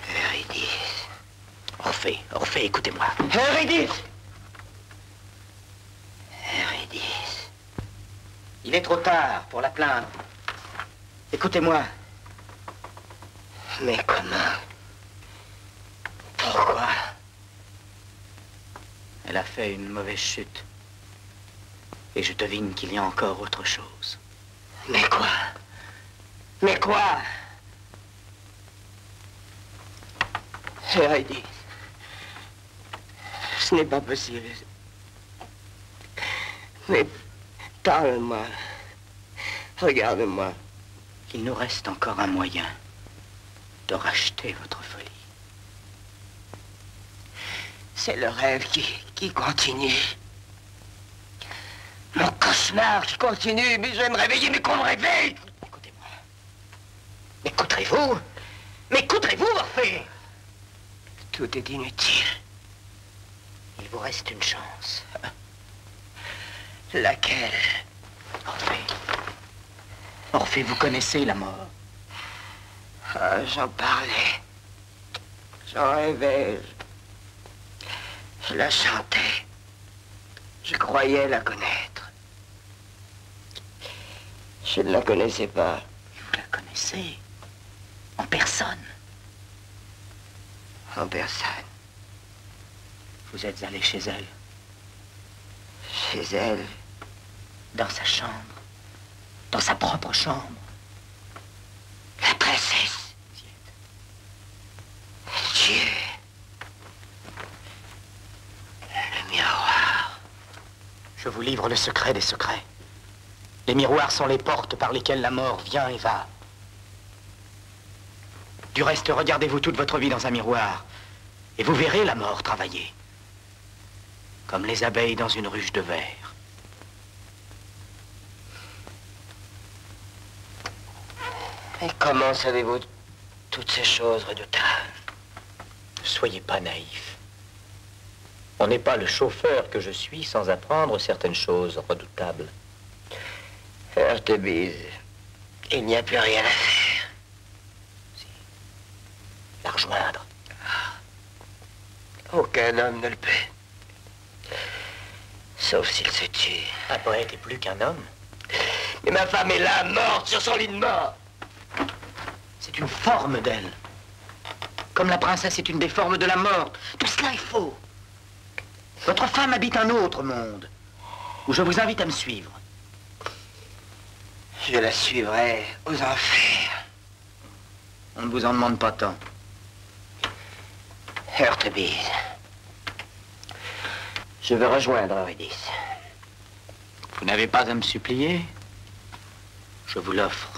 Eurydice. Orphée, écoutez-moi. Eurydice! Eurydice. Il est trop tard pour la plaindre. Écoutez-moi. Mais comment? Pourquoi? Elle a fait une mauvaise chute. Et je devine qu'il y a encore autre chose. Mais quoi? Mais quoi? Eurydice, ce n'est pas possible. Mais parle-moi. Regarde-moi. Il nous reste encore un moyen de racheter votre folie. C'est le rêve qui continue. Mon cauchemar qui continue, mais je vais me réveiller, mais qu'on me réveille! Écoutez-moi. M'écouterez-vous? M'écouterez-vous, Orphée? Tout est inutile. Il vous reste une chance. Laquelle? Orphée, vous connaissez la mort. Ah, j'en parlais. J'en rêvais. Je la chantais. Je croyais la connaître. Je ne la connaissais pas. Vous la connaissez? En personne? En personne. Vous êtes allé chez elle? Chez elle? Dans sa chambre. Dans sa propre chambre. La princesse. Dieu. Le miroir. Je vous livre le secret des secrets. Les miroirs sont les portes par lesquelles la mort vient et va. Du reste, regardez-vous toute votre vie dans un miroir, et vous verrez la mort travailler. Comme les abeilles dans une ruche de verre. Et comment savez-vous toutes ces choses redoutables? Ne soyez pas naïf. On n'est pas le chauffeur que je suis sans apprendre certaines choses redoutables. Heurtebise, il n'y a plus rien à faire. Si. La rejoindre. Aucun homme ne le peut. Sauf s'il se tue. Un poète est plus qu'un homme. Mais ma femme est là, morte, sur son lit de mort. C'est une forme d'elle. Comme la princesse est une des formes de la mort. Tout cela est faux. Votre femme habite un autre monde, où je vous invite à me suivre. Je la suivrai aux enfers. On ne vous en demande pas tant. Heurtebise, je veux rejoindre Eurydice. Vous n'avez pas à me supplier. Je vous l'offre.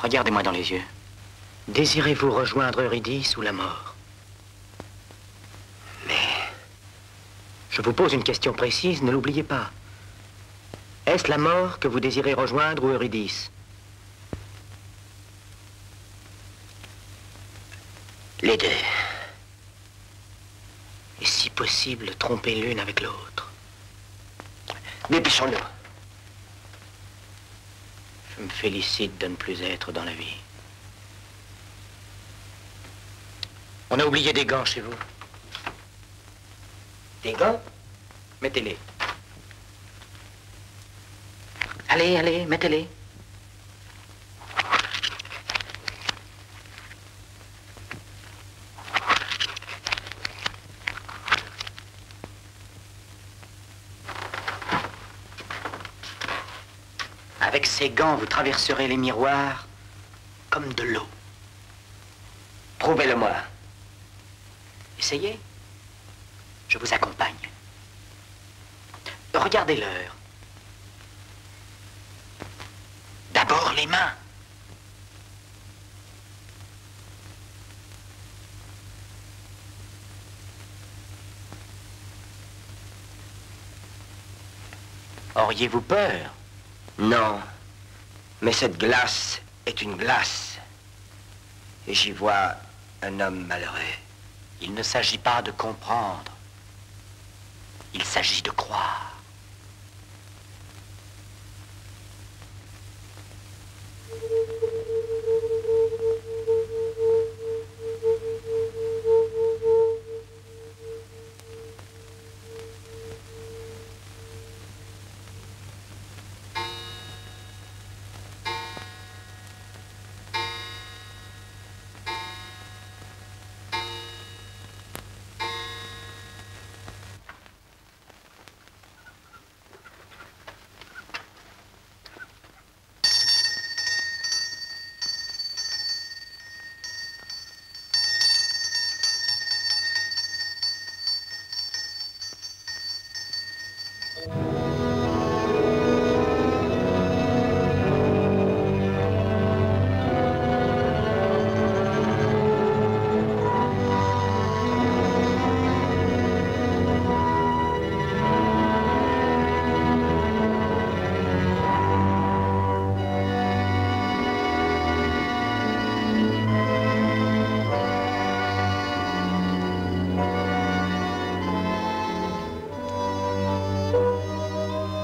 Regardez-moi dans les yeux. Désirez-vous rejoindre Eurydice ou la mort? Mais... Je vous pose une question précise, ne l'oubliez pas. Est-ce la mort que vous désirez rejoindre ou Eurydice? Les deux. Et si possible, tromper l'une avec l'autre. Dépêchons-nous. Je me félicite de ne plus être dans la vie. On a oublié des gants chez vous. Des gants? Mettez-les. Allez, allez, mettez-les. Avec ces gants, vous traverserez les miroirs comme de l'eau. Prouvez-le-moi. Essayez. Je vous accompagne. Regardez l'heure. D'abord les mains. Auriez-vous peur? Non, mais cette glace est une glace. Et j'y vois un homme malheureux. Il ne s'agit pas de comprendre. Il s'agit de croire.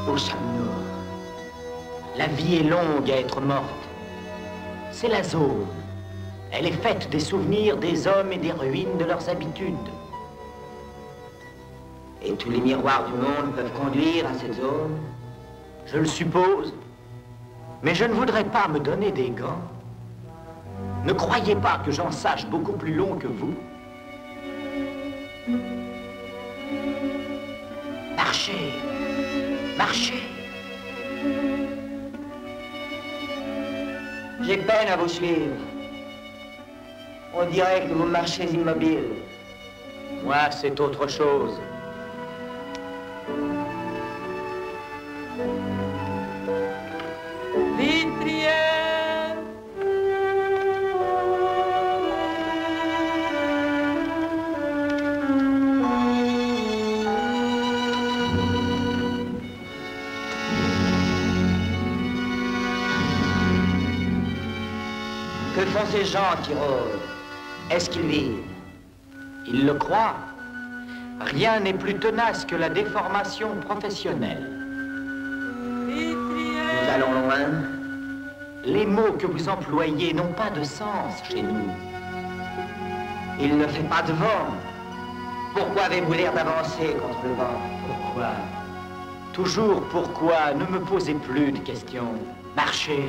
Où sommes-nous? La vie est longue à être morte. C'est la zone. Elle est faite des souvenirs des hommes et des ruines de leurs habitudes. Et tous les miroirs du monde peuvent conduire à cette zone? Je le suppose. Mais je ne voudrais pas me donner des gants. Ne croyez pas que j'en sache beaucoup plus long que vous. Marchez. Marchez. J'ai peine à vous suivre. On dirait que vous marchez immobile. Moi, c'est autre chose. Vitrière. Que font ces gens qui rôdent? Est-ce qu'ils vivent? Ils le croient. Rien n'est plus tenace que la déformation professionnelle. Nous allons loin. Les mots que vous employez n'ont pas de sens chez nous. Il ne fait pas de vent. Pourquoi avez-vous l'air d'avancer contre le vent? Pourquoi? Toujours pourquoi? Ne me posez plus de questions. Marchez.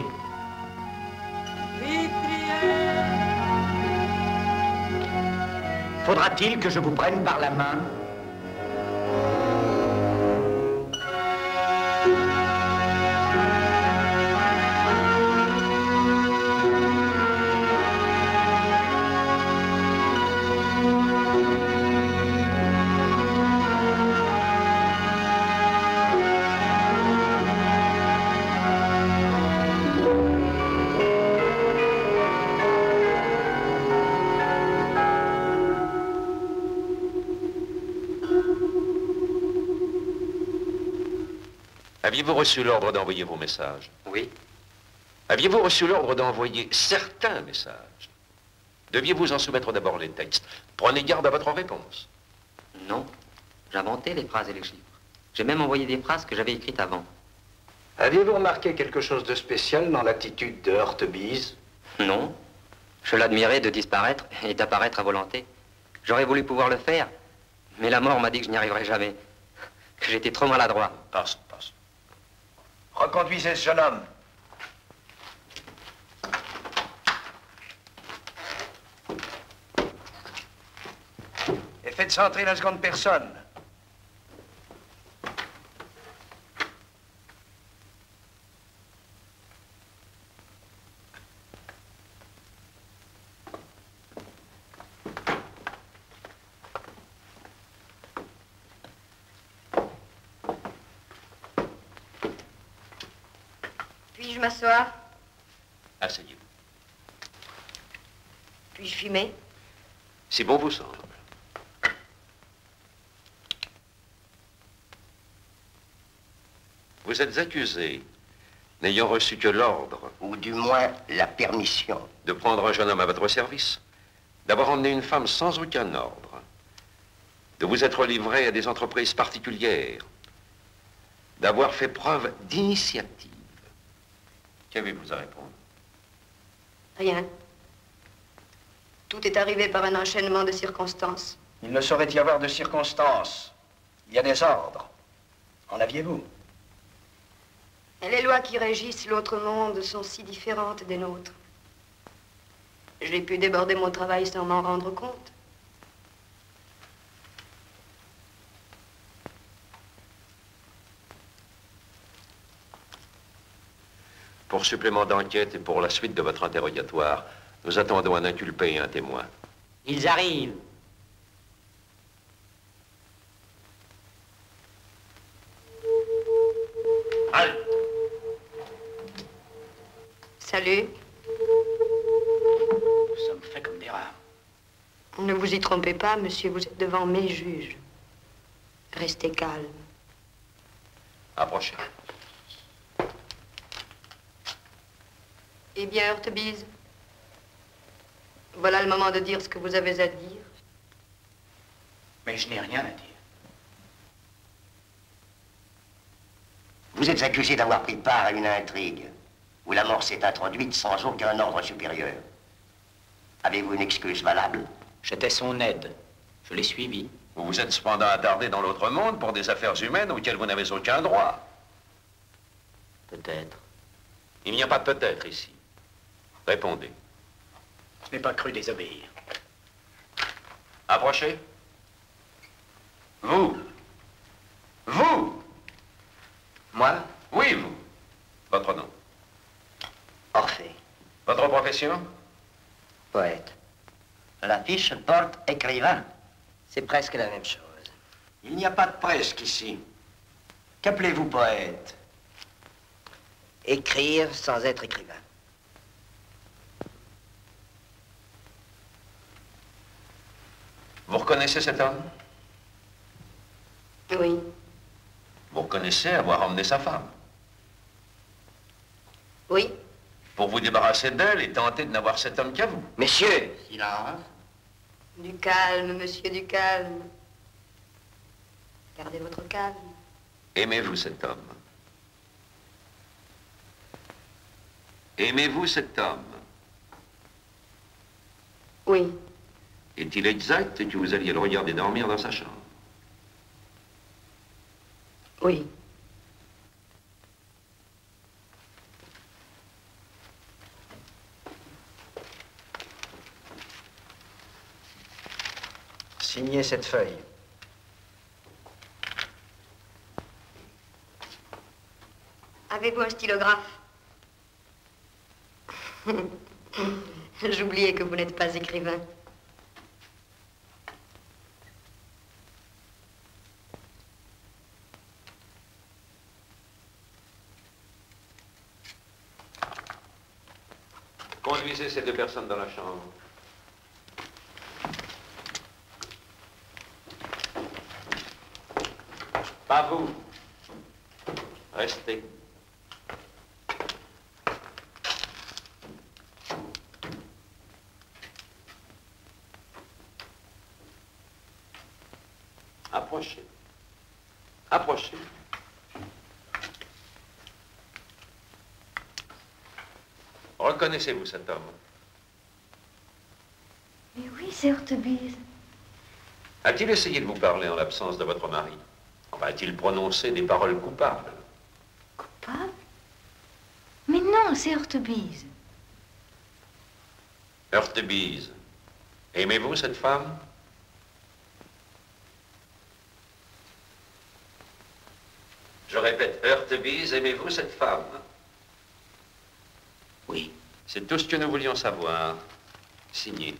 Faudra-t-il que je vous prenne par la main? Aviez-vous reçu l'ordre d'envoyer vos messages? Oui. Aviez-vous reçu l'ordre d'envoyer certains messages? Deviez-vous en soumettre d'abord les textes? Prenez garde à votre réponse. Non. J'inventais les phrases et les chiffres. J'ai même envoyé des phrases que j'avais écrites avant. Aviez-vous remarqué quelque chose de spécial dans l'attitude de Heurtebise? Non. Je l'admirais de disparaître et d'apparaître à volonté. J'aurais voulu pouvoir le faire, mais la mort m'a dit que je n'y arriverais jamais. Que j'étais trop maladroit. Passe, passe. Reconduisez ce jeune homme. Et faites entrer la seconde personne. Puis-je m'asseoir? Asseyez-vous. Puis-je fumer? Si bon vous semble. Vous êtes accusé, n'ayant reçu que l'ordre, ou du moins la permission, de prendre un jeune homme à votre service, d'avoir emmené une femme sans aucun ordre, de vous être livré à des entreprises particulières, d'avoir fait preuve d'initiative. Qu'avez-vous à répondre? Rien. Tout est arrivé par un enchaînement de circonstances. Il ne saurait y avoir de circonstances. Il y a des ordres. En aviez-vous? Et les lois qui régissent l'autre monde sont si différentes des nôtres. J'ai pu déborder mon travail sans m'en rendre compte. Pour supplément d'enquête et pour la suite de votre interrogatoire, nous attendons un inculpé et un témoin. Ils arrivent. Halte! Salut. Nous sommes faits comme des rats. Ne vous y trompez pas, monsieur, vous êtes devant mes juges. Restez calme. Approchez. Eh bien, Heurtebise, voilà le moment de dire ce que vous avez à dire. Mais je n'ai rien à dire. vous êtes accusé d'avoir pris part à une intrigue où la mort s'est introduite sans aucun ordre supérieur. Avez-vous une excuse valable? J'étais son aide. Je l'ai suivi. Vous vous êtes cependant attardé dans l'autre monde pour des affaires humaines auxquelles vous n'avez aucun droit. Peut-être. Il n'y a pas de peut-être ici. Répondez. Je n'ai pas cru désobéir. Approchez. Vous. Vous. Moi? Oui, vous. Votre nom? Orphée. Votre profession? Poète. La fiche porte écrivain. C'est presque la même chose. Il n'y a pas de presque ici. Qu'appelez-vous poète? Écrire sans être écrivain. Vous reconnaissez cet homme? Oui. Vous reconnaissez avoir emmené sa femme? Oui. Pour vous débarrasser d'elle et tenter de n'avoir cet homme qu'à vous. Messieurs! Silence. Du calme, monsieur, du calme. Gardez votre calme. Aimez-vous cet homme? Aimez-vous cet homme? Oui. Est-il exact que vous alliez le regarder dormir dans sa chambre? Oui. Signez cette feuille. Avez-vous un stylographe? J'oubliais que vous n'êtes pas écrivain. Conduisez ces deux personnes dans la chambre. Pas vous. Restez. Approchez. Approchez. Reconnaissez-vous cet homme? Mais oui, c'est Hortebise. A-t-il essayé de vous parler en l'absence de votre mari? Enfin, a-t-il prononcé des paroles coupables? Coupable? Mais non, c'est Hortebise. Hortebise, aimez-vous cette femme? Je répète, Hortebise, aimez-vous cette femme? Oui. C'est tout ce que nous voulions savoir. Signé.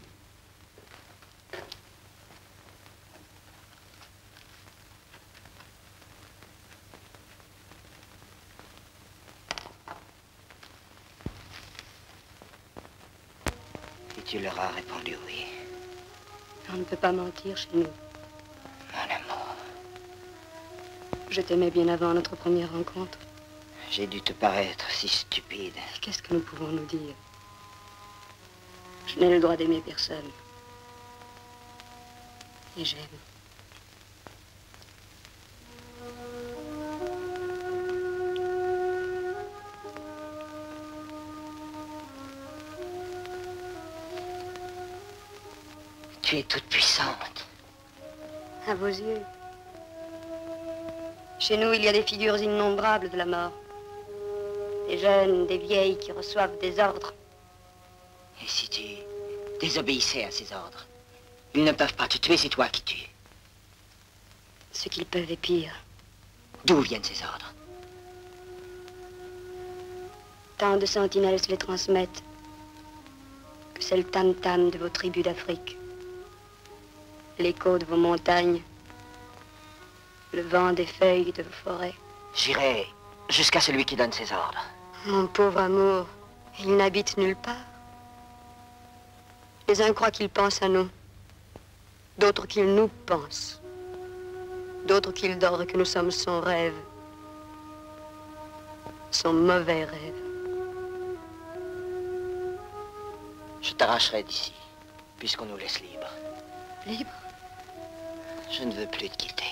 Et tu leur as répondu oui. On ne peut pas mentir chez nous. Mon amour. Je t'aimais bien avant notre première rencontre. J'ai dû te paraître si stupide. Qu'est-ce que nous pouvons nous dire? Je n'ai le droit d'aimer personne. Et j'aime. Tu es toute puissante. À vos yeux. Chez nous, il y a des figures innombrables de la mort. Des jeunes, des vieilles qui reçoivent des ordres. Et si tu désobéissais à ces ordres? Ils ne peuvent pas te tuer, c'est toi qui tues. Ce qu'ils peuvent est pire. D'où viennent ces ordres? Tant de sentinelles se les transmettent que c'est le tam-tam de vos tribus d'Afrique. L'écho de vos montagnes. Le vent des feuilles de vos forêts. J'irai jusqu'à celui qui donne ses ordres. Mon pauvre amour, il n'habite nulle part. Les uns croient qu'ils pensent à nous, d'autres qu'ils nous pensent, d'autres qu'ils d'ordre que nous sommes son rêve, son mauvais rêve. Je t'arracherai d'ici, puisqu'on nous laisse libres. Libre? Je ne veux plus te quitter.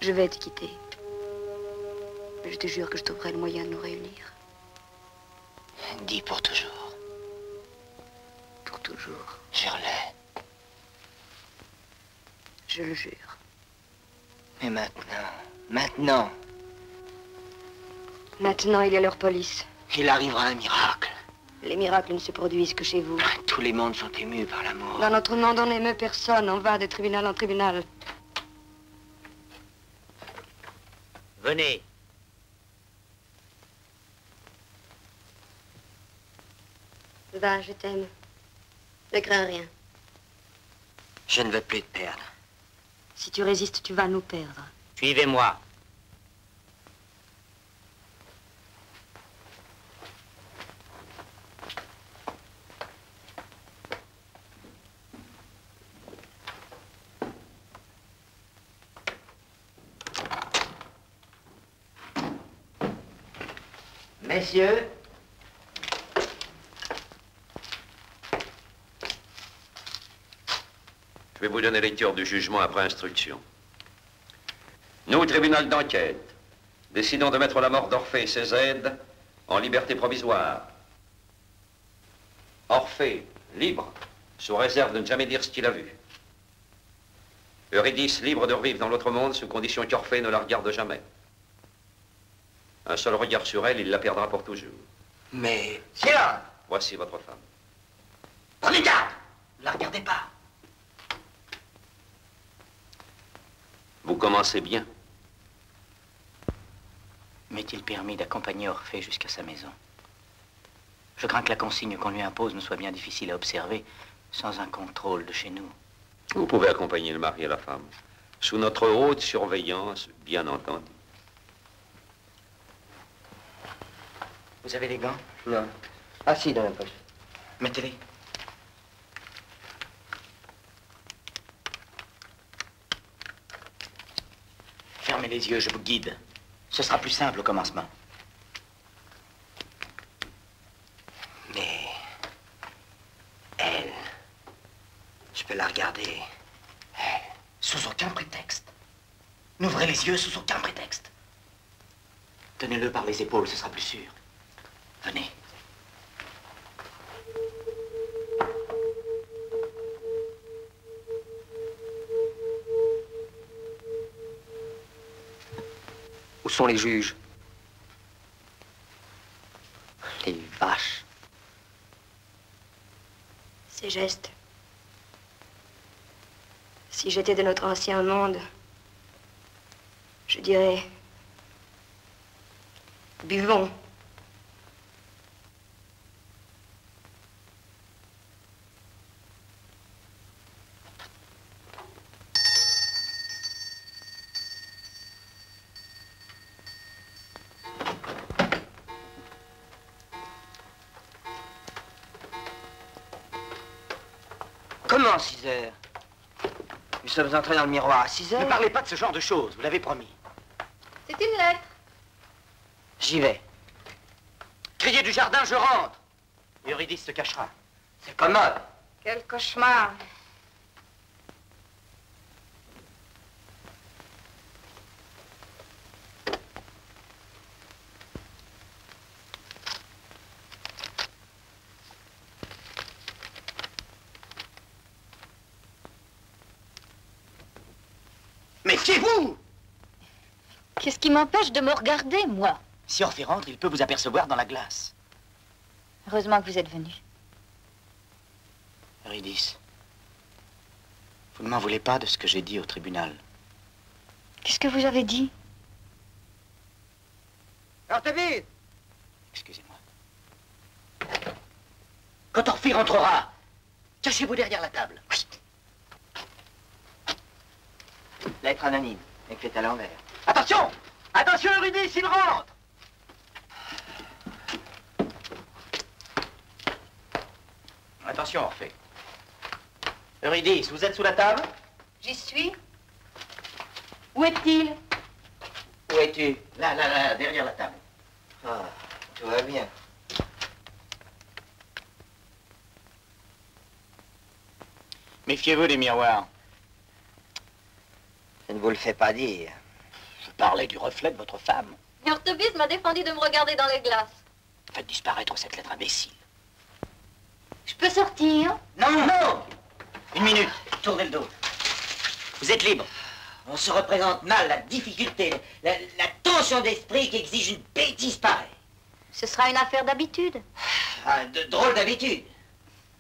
Je vais te quitter. Mais je te jure que je trouverai le moyen de nous réunir. Dis pour toujours. Pour toujours. Jure-le. Je le jure. Mais maintenant. Maintenant, il y a leur police. Il arrivera un miracle. Les miracles ne se produisent que chez vous. Tous les mondes sont émus par l'amour. Dans notre monde, on n'aime personne. On va de tribunal en tribunal. Venez. Va, je t'aime. Ne crains rien. Je ne veux plus te perdre. Si tu résistes, tu vas nous perdre. Suivez-moi. Messieurs, Je vais vous donner lecture du jugement après instruction. Nous, tribunal d'enquête, décidons de mettre la mort d'Orphée et ses aides en liberté provisoire. Orphée, libre, sous réserve de ne jamais dire ce qu'il a vu. Eurydice, libre de revivre dans l'autre monde, sous condition qu'Orphée ne la regarde jamais. Un seul regard sur elle, il la perdra pour toujours. Mais... Silence! Voici votre femme. Prenez garde! Ne la regardez pas. Vous commencez bien. M'est-il permis d'accompagner Orphée jusqu'à sa maison? Je crains que la consigne qu'on lui impose ne soit bien difficile à observer sans un contrôle de chez nous. Vous pouvez accompagner le mari et la femme, sous notre haute surveillance, bien entendu. Vous avez les gants? Non. Ah si, dans la poche. Mettez-les. Fermez les yeux, je vous guide. Ce sera plus simple au commencement. Mais... elle... je peux la regarder. Sous aucun prétexte. N'ouvrez les yeux sous aucun prétexte. Tenez-le par les épaules, ce sera plus sûr. Venez. Où sont les juges? Les vaches. Ces gestes. Si j'étais de notre ancien monde, je dirais... buvons. Comment 6 heures? Nous sommes entrés dans le miroir à 6 heures. Ne parlez pas de ce genre de choses, vous l'avez promis. C'est une lettre. J'y vais. Criez du jardin, je rentre. Et Eurydice se cachera. C'est commode. Quel cauchemar. Méfiez-vous! Qu'est-ce qui m'empêche de me regarder, moi? Si Orphée rentre, il peut vous apercevoir dans la glace. Heureusement que vous êtes venu. Eurydice, vous ne m'en voulez pas de ce que j'ai dit au tribunal. Qu'est-ce que vous avez dit? Orthobus! Excusez-moi. Quand Orphée rentrera, cachez-vous derrière la table. Oui. Lettre anonyme, écrite à l'envers. Attention! Attention, Eurydice, il rentre! Attention, Orphée. Eurydice, vous êtes sous la table? J'y suis. Où est-il? Où es-tu? Là, derrière la table. Ah, tout va bien. Méfiez-vous des miroirs. Je ne vous le fais pas dire. Je parlais du reflet de votre femme. Orthobus m'a défendu de me regarder dans les glaces. Faites disparaître cette lettre imbécile. Je peux sortir? Non, non! Une minute, tournez le dos. Vous êtes libre. On se représente mal la difficulté, la tension d'esprit qu'exige une bêtise pareille. Ce sera une affaire d'habitude. Ah, de drôle d'habitude.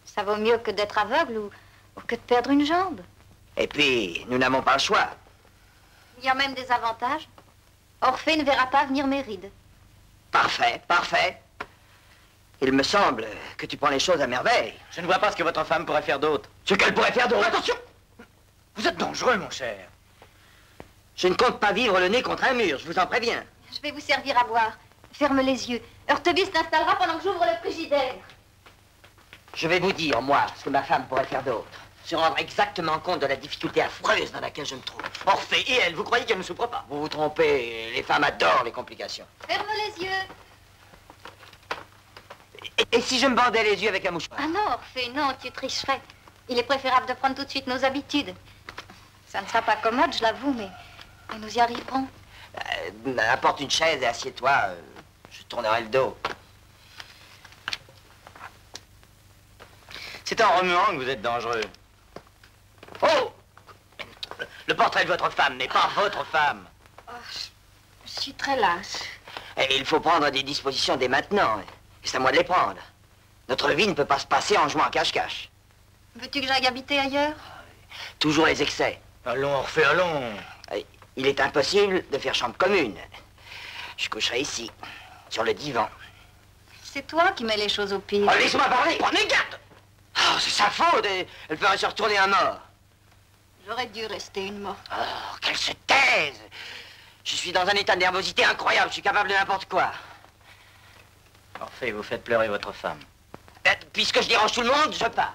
Ça vaut mieux que d'être aveugle ou que de perdre une jambe. Et puis, nous n'avons pas le choix. Il y a même des avantages. Orphée ne verra pas venir mes rides. Parfait, parfait. Il me semble que tu prends les choses à merveille. Je ne vois pas ce que votre femme pourrait faire d'autre. Ce qu'elle pourrait faire d'autre. Attention! Vous êtes dangereux, mon cher. Je ne compte pas vivre le nez contre un mur, je vous en préviens. Je vais vous servir à boire. Ferme les yeux. Orthobus t'installera pendant que j'ouvre le frigidaire. Je vais vous dire, moi, ce que ma femme pourrait faire d'autre. Se rendre exactement compte de la difficulté affreuse dans laquelle je me trouve. Orphée et elle, vous croyez qu'elle ne souffre pas? Vous vous trompez, les femmes adorent les complications. Ferme les yeux. Et si je me bandais les yeux avec un mouchoir? Ah non, Orphée, non, tu tricherais. Il est préférable de prendre tout de suite nos habitudes. Ça ne sera pas commode, je l'avoue, mais nous y arriverons. Apporte une chaise et assieds-toi. Je tournerai le dos. C'est en remuant que vous êtes dangereux. Oh! Le portrait de votre femme n'est pas votre femme. Oh, je suis très lasse. Et il faut prendre des dispositions dès maintenant. Et c'est à moi de les prendre. Notre vie ne peut pas se passer en jouant à cache-cache. Veux-tu que j'aille habiter ailleurs? Toujours les excès. Allons, Orphée, allons. Il est impossible de faire chambre commune. Je coucherai ici, sur le divan. C'est toi qui mets les choses au pire. Oh, laisse-moi parler, prenez garde! Oh, c'est sa faute, elle ferait se retourner un mort. J'aurais dû rester une morte. Oh, qu'elle se taise! Je suis dans un état de nervosité incroyable, je suis capable de n'importe quoi. Orphée, vous faites pleurer votre femme. Puisque je dérange tout le monde, je pars.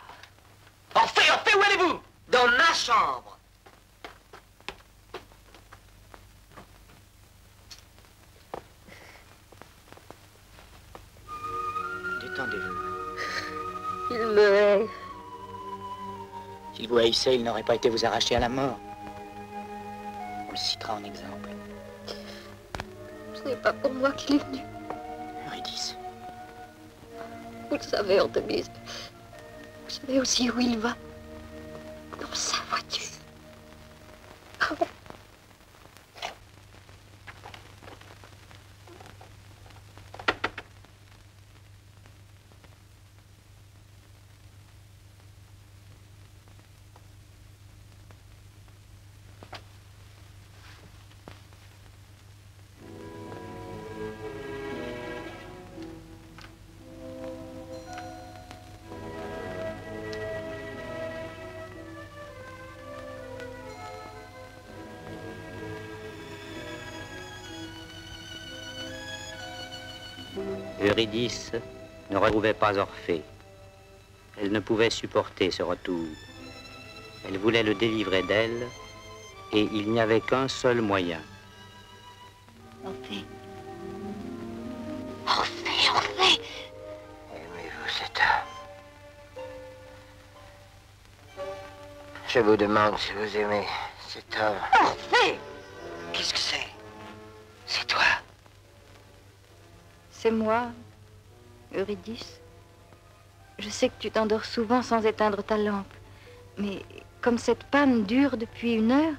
Orphée, Orphée, où allez-vous? Dans ma chambre. prétendez-vous? Il me hait. S'il vous haïssait, il n'aurait pas été vous arracher à la mort. On le citera en exemple. Ce n'est pas pour moi qu'il est venu. Eurydice. Vous le savez, Artémise. Vous savez aussi où il va. Dans sa voiture. Oh. Eurydice ne retrouvait pas Orphée. Elle ne pouvait supporter ce retour. Elle voulait le délivrer d'elle, et il n'y avait qu'un seul moyen. Orphée. Orphée, Orphée. Aimez-vous cet homme? Je vous demande si vous aimez cet homme. Orphée! Qu'est-ce que c'est? C'est toi. C'est moi, Eurydice. Je sais que tu t'endors souvent sans éteindre ta lampe. Mais comme cette panne dure depuis 1 heure,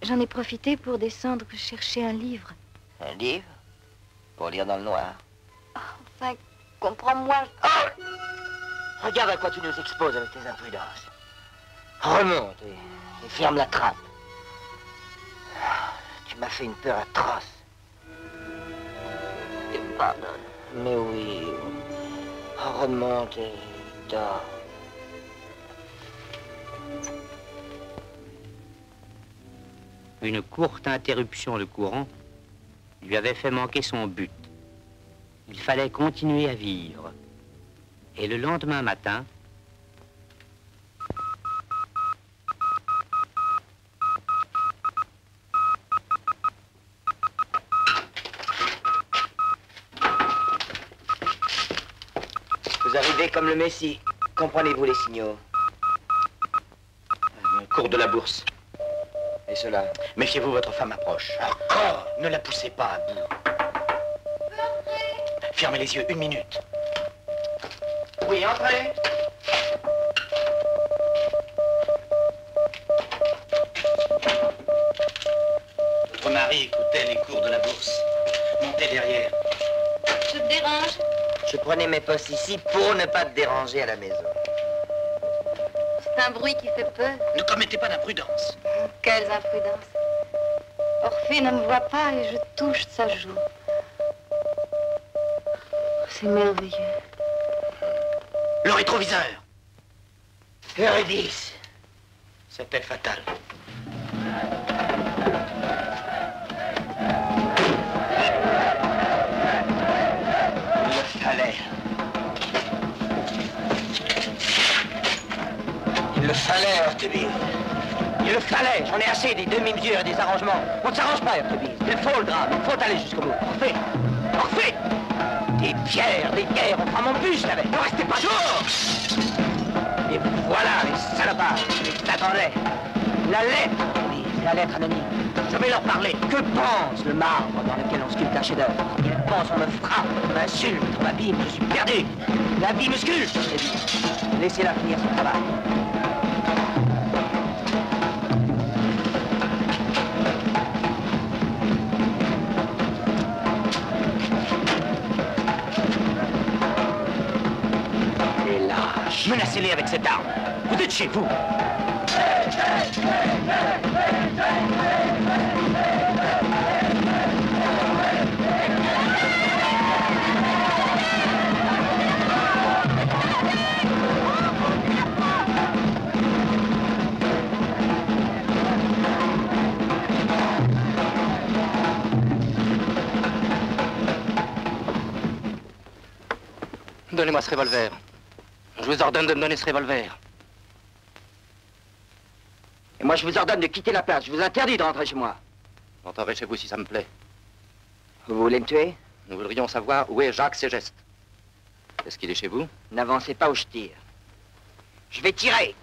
j'en ai profité pour descendre chercher un livre. Un livre? Pour lire dans le noir? Enfin, comprends-moi. Oh! Regarde à quoi tu nous exposes avec tes imprudences. Remonte et ferme la trappe. Tu m'as fait une peur atroce. Tu me pardonnes. Mais oui. Remonte et dors. Une courte interruption de courant lui avait fait manquer son but. Il fallait continuer à vivre. Et le lendemain matin, vous arrivez comme le Messie. Comprenez-vous les signaux? Cours de la bourse. Et cela? Méfiez-vous, votre femme approche. Encore! Ne la poussez pas à bout. Fermez les yeux, 1 minute. Oui, entrez. Votre mari écoutait les cours de la bourse. Montez derrière. Je te dérange? Je prenais mes postes ici pour ne pas te déranger à la maison. C'est un bruit qui fait peur. Ne commettez pas d'imprudence. Quelles imprudences. Orphée ne me voit pas et je touche sa joue. C'est merveilleux. Le rétroviseur. Eurydice. C'était fatal. Il le fallait. Il le fallait, Artémise. Il le fallait. J'en ai assez des demi-mesures et des arrangements. On ne s'arrange pas, Artémise. Il faut le drame. Il faut aller jusqu'au bout. Orphée. Orphée. Des pierres. On prend mon bus avec. Ne restez pas chaud. Et voilà les salopards. Ils attendaient. La lettre, Artémise. La lettre anonyme. Je vais leur parler. Que pense le marbre dans lequel on sculpte un chef-d'œuvre? Ils pensent on me frappe, on m'insulte, on m'abîme, je suis perdu. La vie me sculpte, j'ai dit. Laissez-la finir son travail. Et lâche. Menacez-les avec cette arme. Vous êtes chez vous. Donnez-moi ce revolver. Je vous ordonne de me donner ce revolver. Et moi, je vous ordonne de quitter la place. Je vous interdis de rentrer chez moi. J'entrerai chez vous si ça me plaît. Vous voulez me tuer? Nous voudrions savoir où est Jacques Ségeste. Est-ce qu'il est chez vous? N'avancez pas ou je tire. Je vais tirer.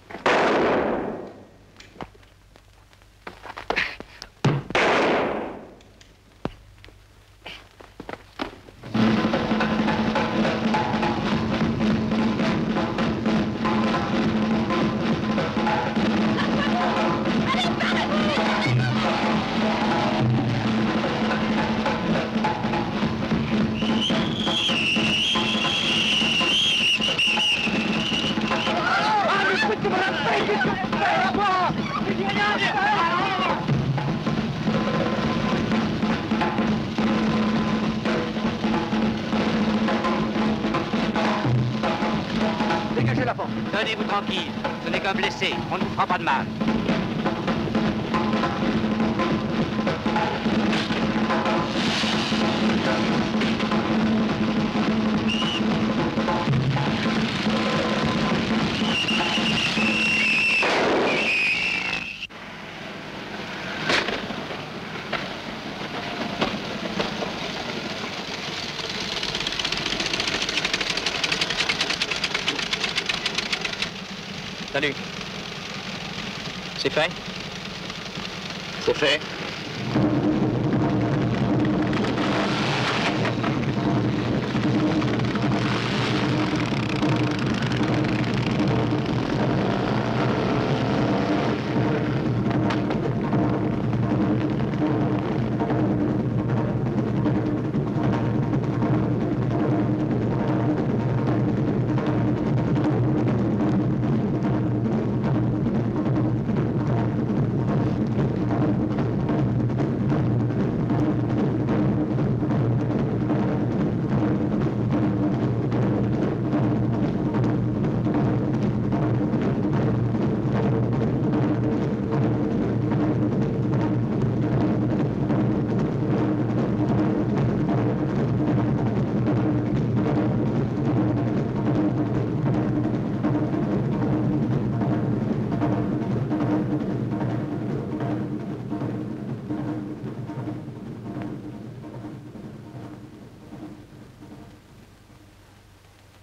Dégagez la porte. Tenez-vous tranquille. Ce n'est qu'un blessé. On ne vous fera pas de mal. Salut. C'est fait? C'est fait.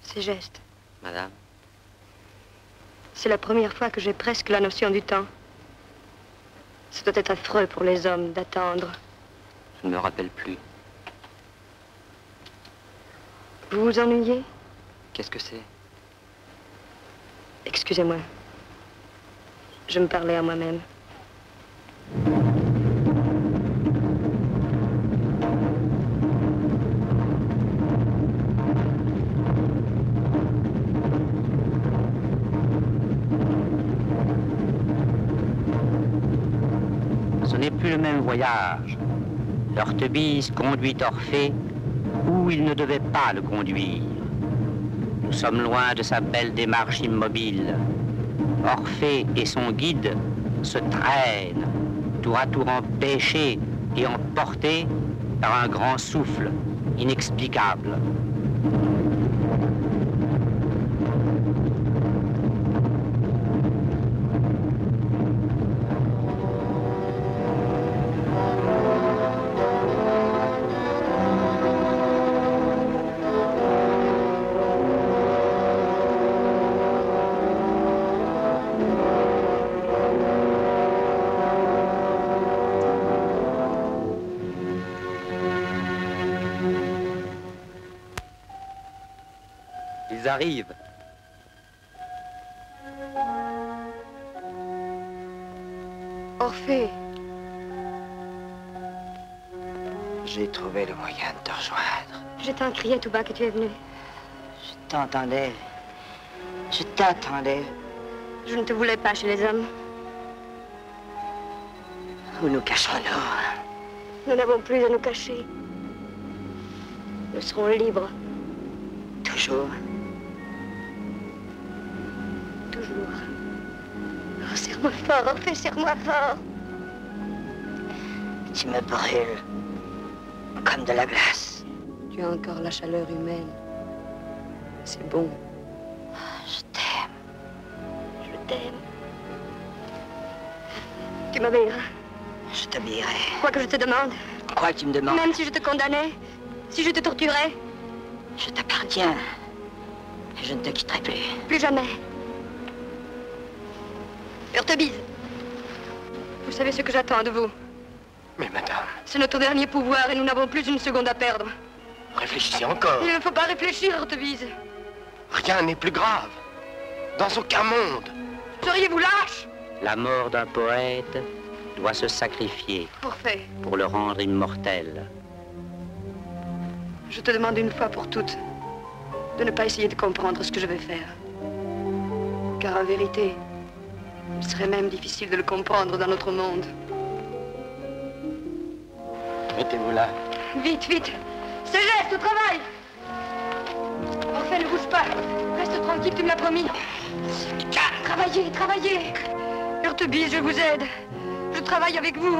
Ces gestes. Madame? C'est la première fois que j'ai presque la notion du temps. Ça doit être affreux pour les hommes d'attendre. Je ne me rappelle plus. Vous vous ennuyez? Qu'est-ce que c'est? Excusez-moi. Je me parlais à moi-même. Ce n'est plus le même voyage. L'Orthebise conduit Orphée où il ne devait pas le conduire. Nous sommes loin de sa belle démarche immobile. Orphée et son guide se traînent, tour à tour empêchés et emportés par un grand souffle inexplicable. Ils arrivent. Orphée. J'ai trouvé le moyen de te rejoindre. Je t'en criais tout bas que tu es venu. Je t'entendais. Je t'attendais. Je ne te voulais pas chez les hommes. Où nous cachons-nous? Nous n'avons plus à nous cacher. Nous serons libres. Toujours. Toujours. Oh, serre-moi fort, Orphée, serre-moi fort. Tu me brûles comme de la glace. Tu as encore la chaleur humaine. C'est bon. Je t'aime. Je t'aime. Tu m'obéiras. Je t'obéirai. Quoi que je te demande. Quoi que tu me demandes. Même si je te condamnais, si je te torturais. Je t'appartiens. Je ne te quitterai plus. Plus jamais. Heurtebise, vous savez ce que j'attends de vous. Mais madame, C'est notre dernier pouvoir et nous n'avons plus une seconde à perdre. réfléchissez encore. Il ne faut pas réfléchir, Heurtebise. Rien n'est plus grave. Dans aucun monde. Seriez-vous lâche? La mort d'un poète doit se sacrifier Orphée, pour le rendre immortel. je te demande une fois pour toutes de ne pas essayer de comprendre ce que je vais faire. Car en vérité, il serait même difficile de le comprendre dans notre monde. Mettez-vous là. Vite, vite. Ce geste, au travail. Enfin, ne bouge pas. Reste tranquille, tu me l'as promis. Travaillez, travaillez. Heurtebise, je vous aide. Je travaille avec vous.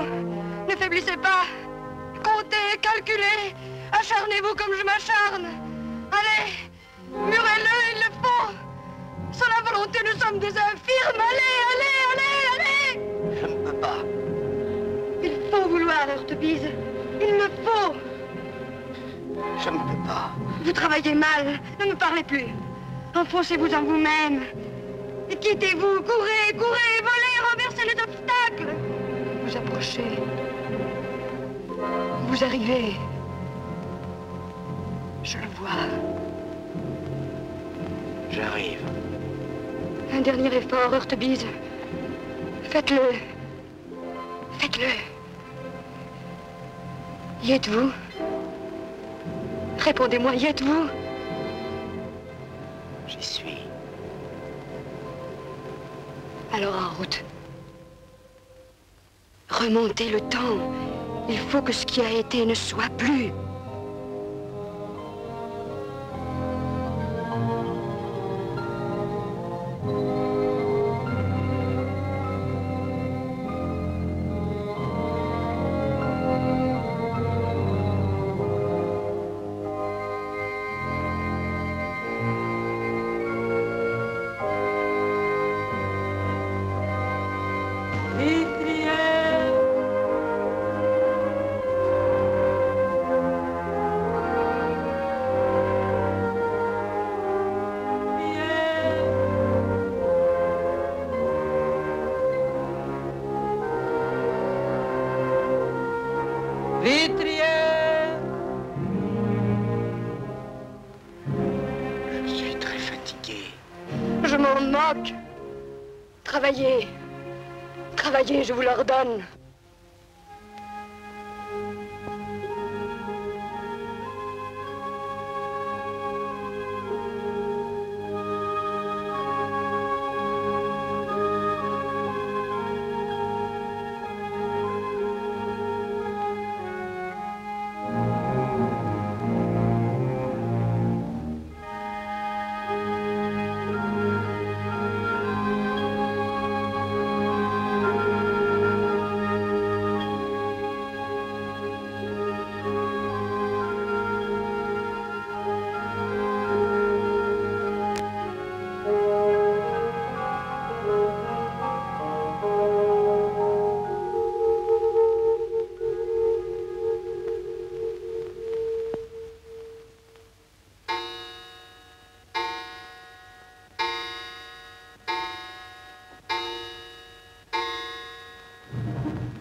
Ne faiblissez pas. Comptez, calculez. Acharnez-vous comme je m'acharne. Allez, murez-le, il le faut. Sans la volonté, nous sommes des infirmes. Allez, allez, allez, allez. Je ne peux pas. Il faut vouloir, Heurtebise. Il le faut. Je ne peux pas. Vous travaillez mal. Ne me parlez plus. Enfoncez-vous en vous-même. Et quittez-vous. Courez, courez, volez, renversez les obstacles. Vous approchez. Vous arrivez. Je le vois. J'arrive. Un dernier effort, Heurtebise. Faites-le. Faites-le. Y êtes-vous? Répondez-moi, y êtes-vous? J'y suis. Alors en route. Remontez le temps. Il faut que ce qui a été ne soit plus. Je suis très fatigué. Je m'en moque. Travaillez. Travaillez, je vous l'ordonne.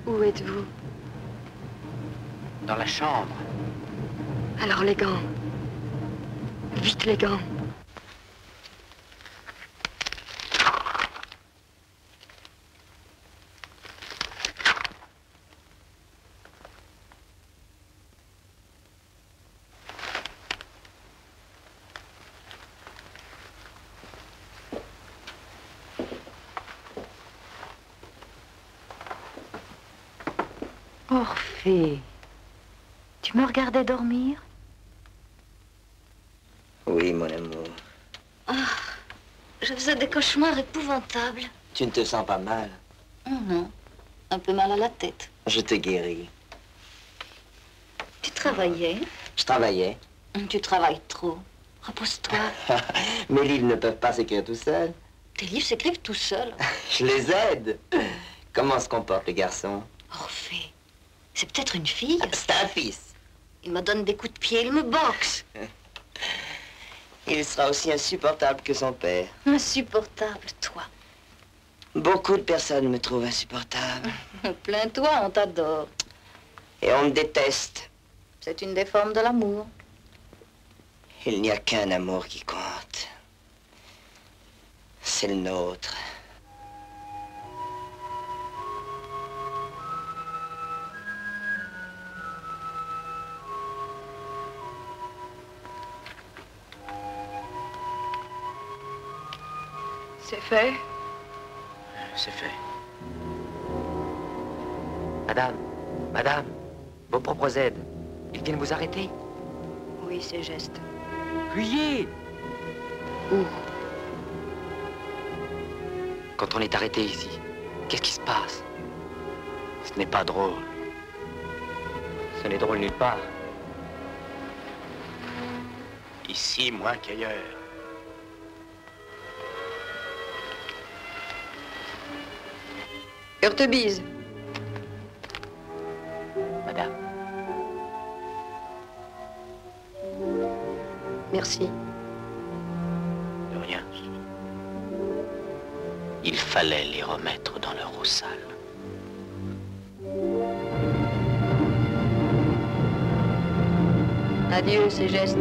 Où êtes-vous? Dans la chambre. Alors les gants. Vite les gants. Orphée, tu me regardais dormir? Oui, mon amour. Ah, je faisais des cauchemars épouvantables. Tu ne te sens pas mal? Non, un peu mal à la tête. Je te guéris. Tu travaillais? Je travaillais. Tu travailles trop. Repose-toi. Mes livres ne peuvent pas s'écrire tout seuls. Tes livres s'écrivent tout seuls. Je les aide. Comment se comporte le garçon? Orphée, c'est peut-être une fille. C'est un fils. Il me donne des coups de pied, il me boxe. Il sera aussi insupportable que son père. Insupportable, toi. Beaucoup de personnes me trouvent insupportable. Plains-toi, on t'adore. Et on me déteste. C'est une des formes de l'amour. Il n'y a qu'un amour qui compte. C'est le nôtre. C'est fait. C'est fait. Madame, vos propres aides, ils viennent vous arrêter. Oui, ces gestes. Fuyez! Où? Quand on est arrêté ici, qu'est-ce qui se passe? Ce n'est pas drôle. Ce n'est drôle nulle part. Ici, moins qu'ailleurs. Heurtebise. Madame. Merci. De rien. Il fallait les remettre dans leur eau sale. Adieu, ces gestes.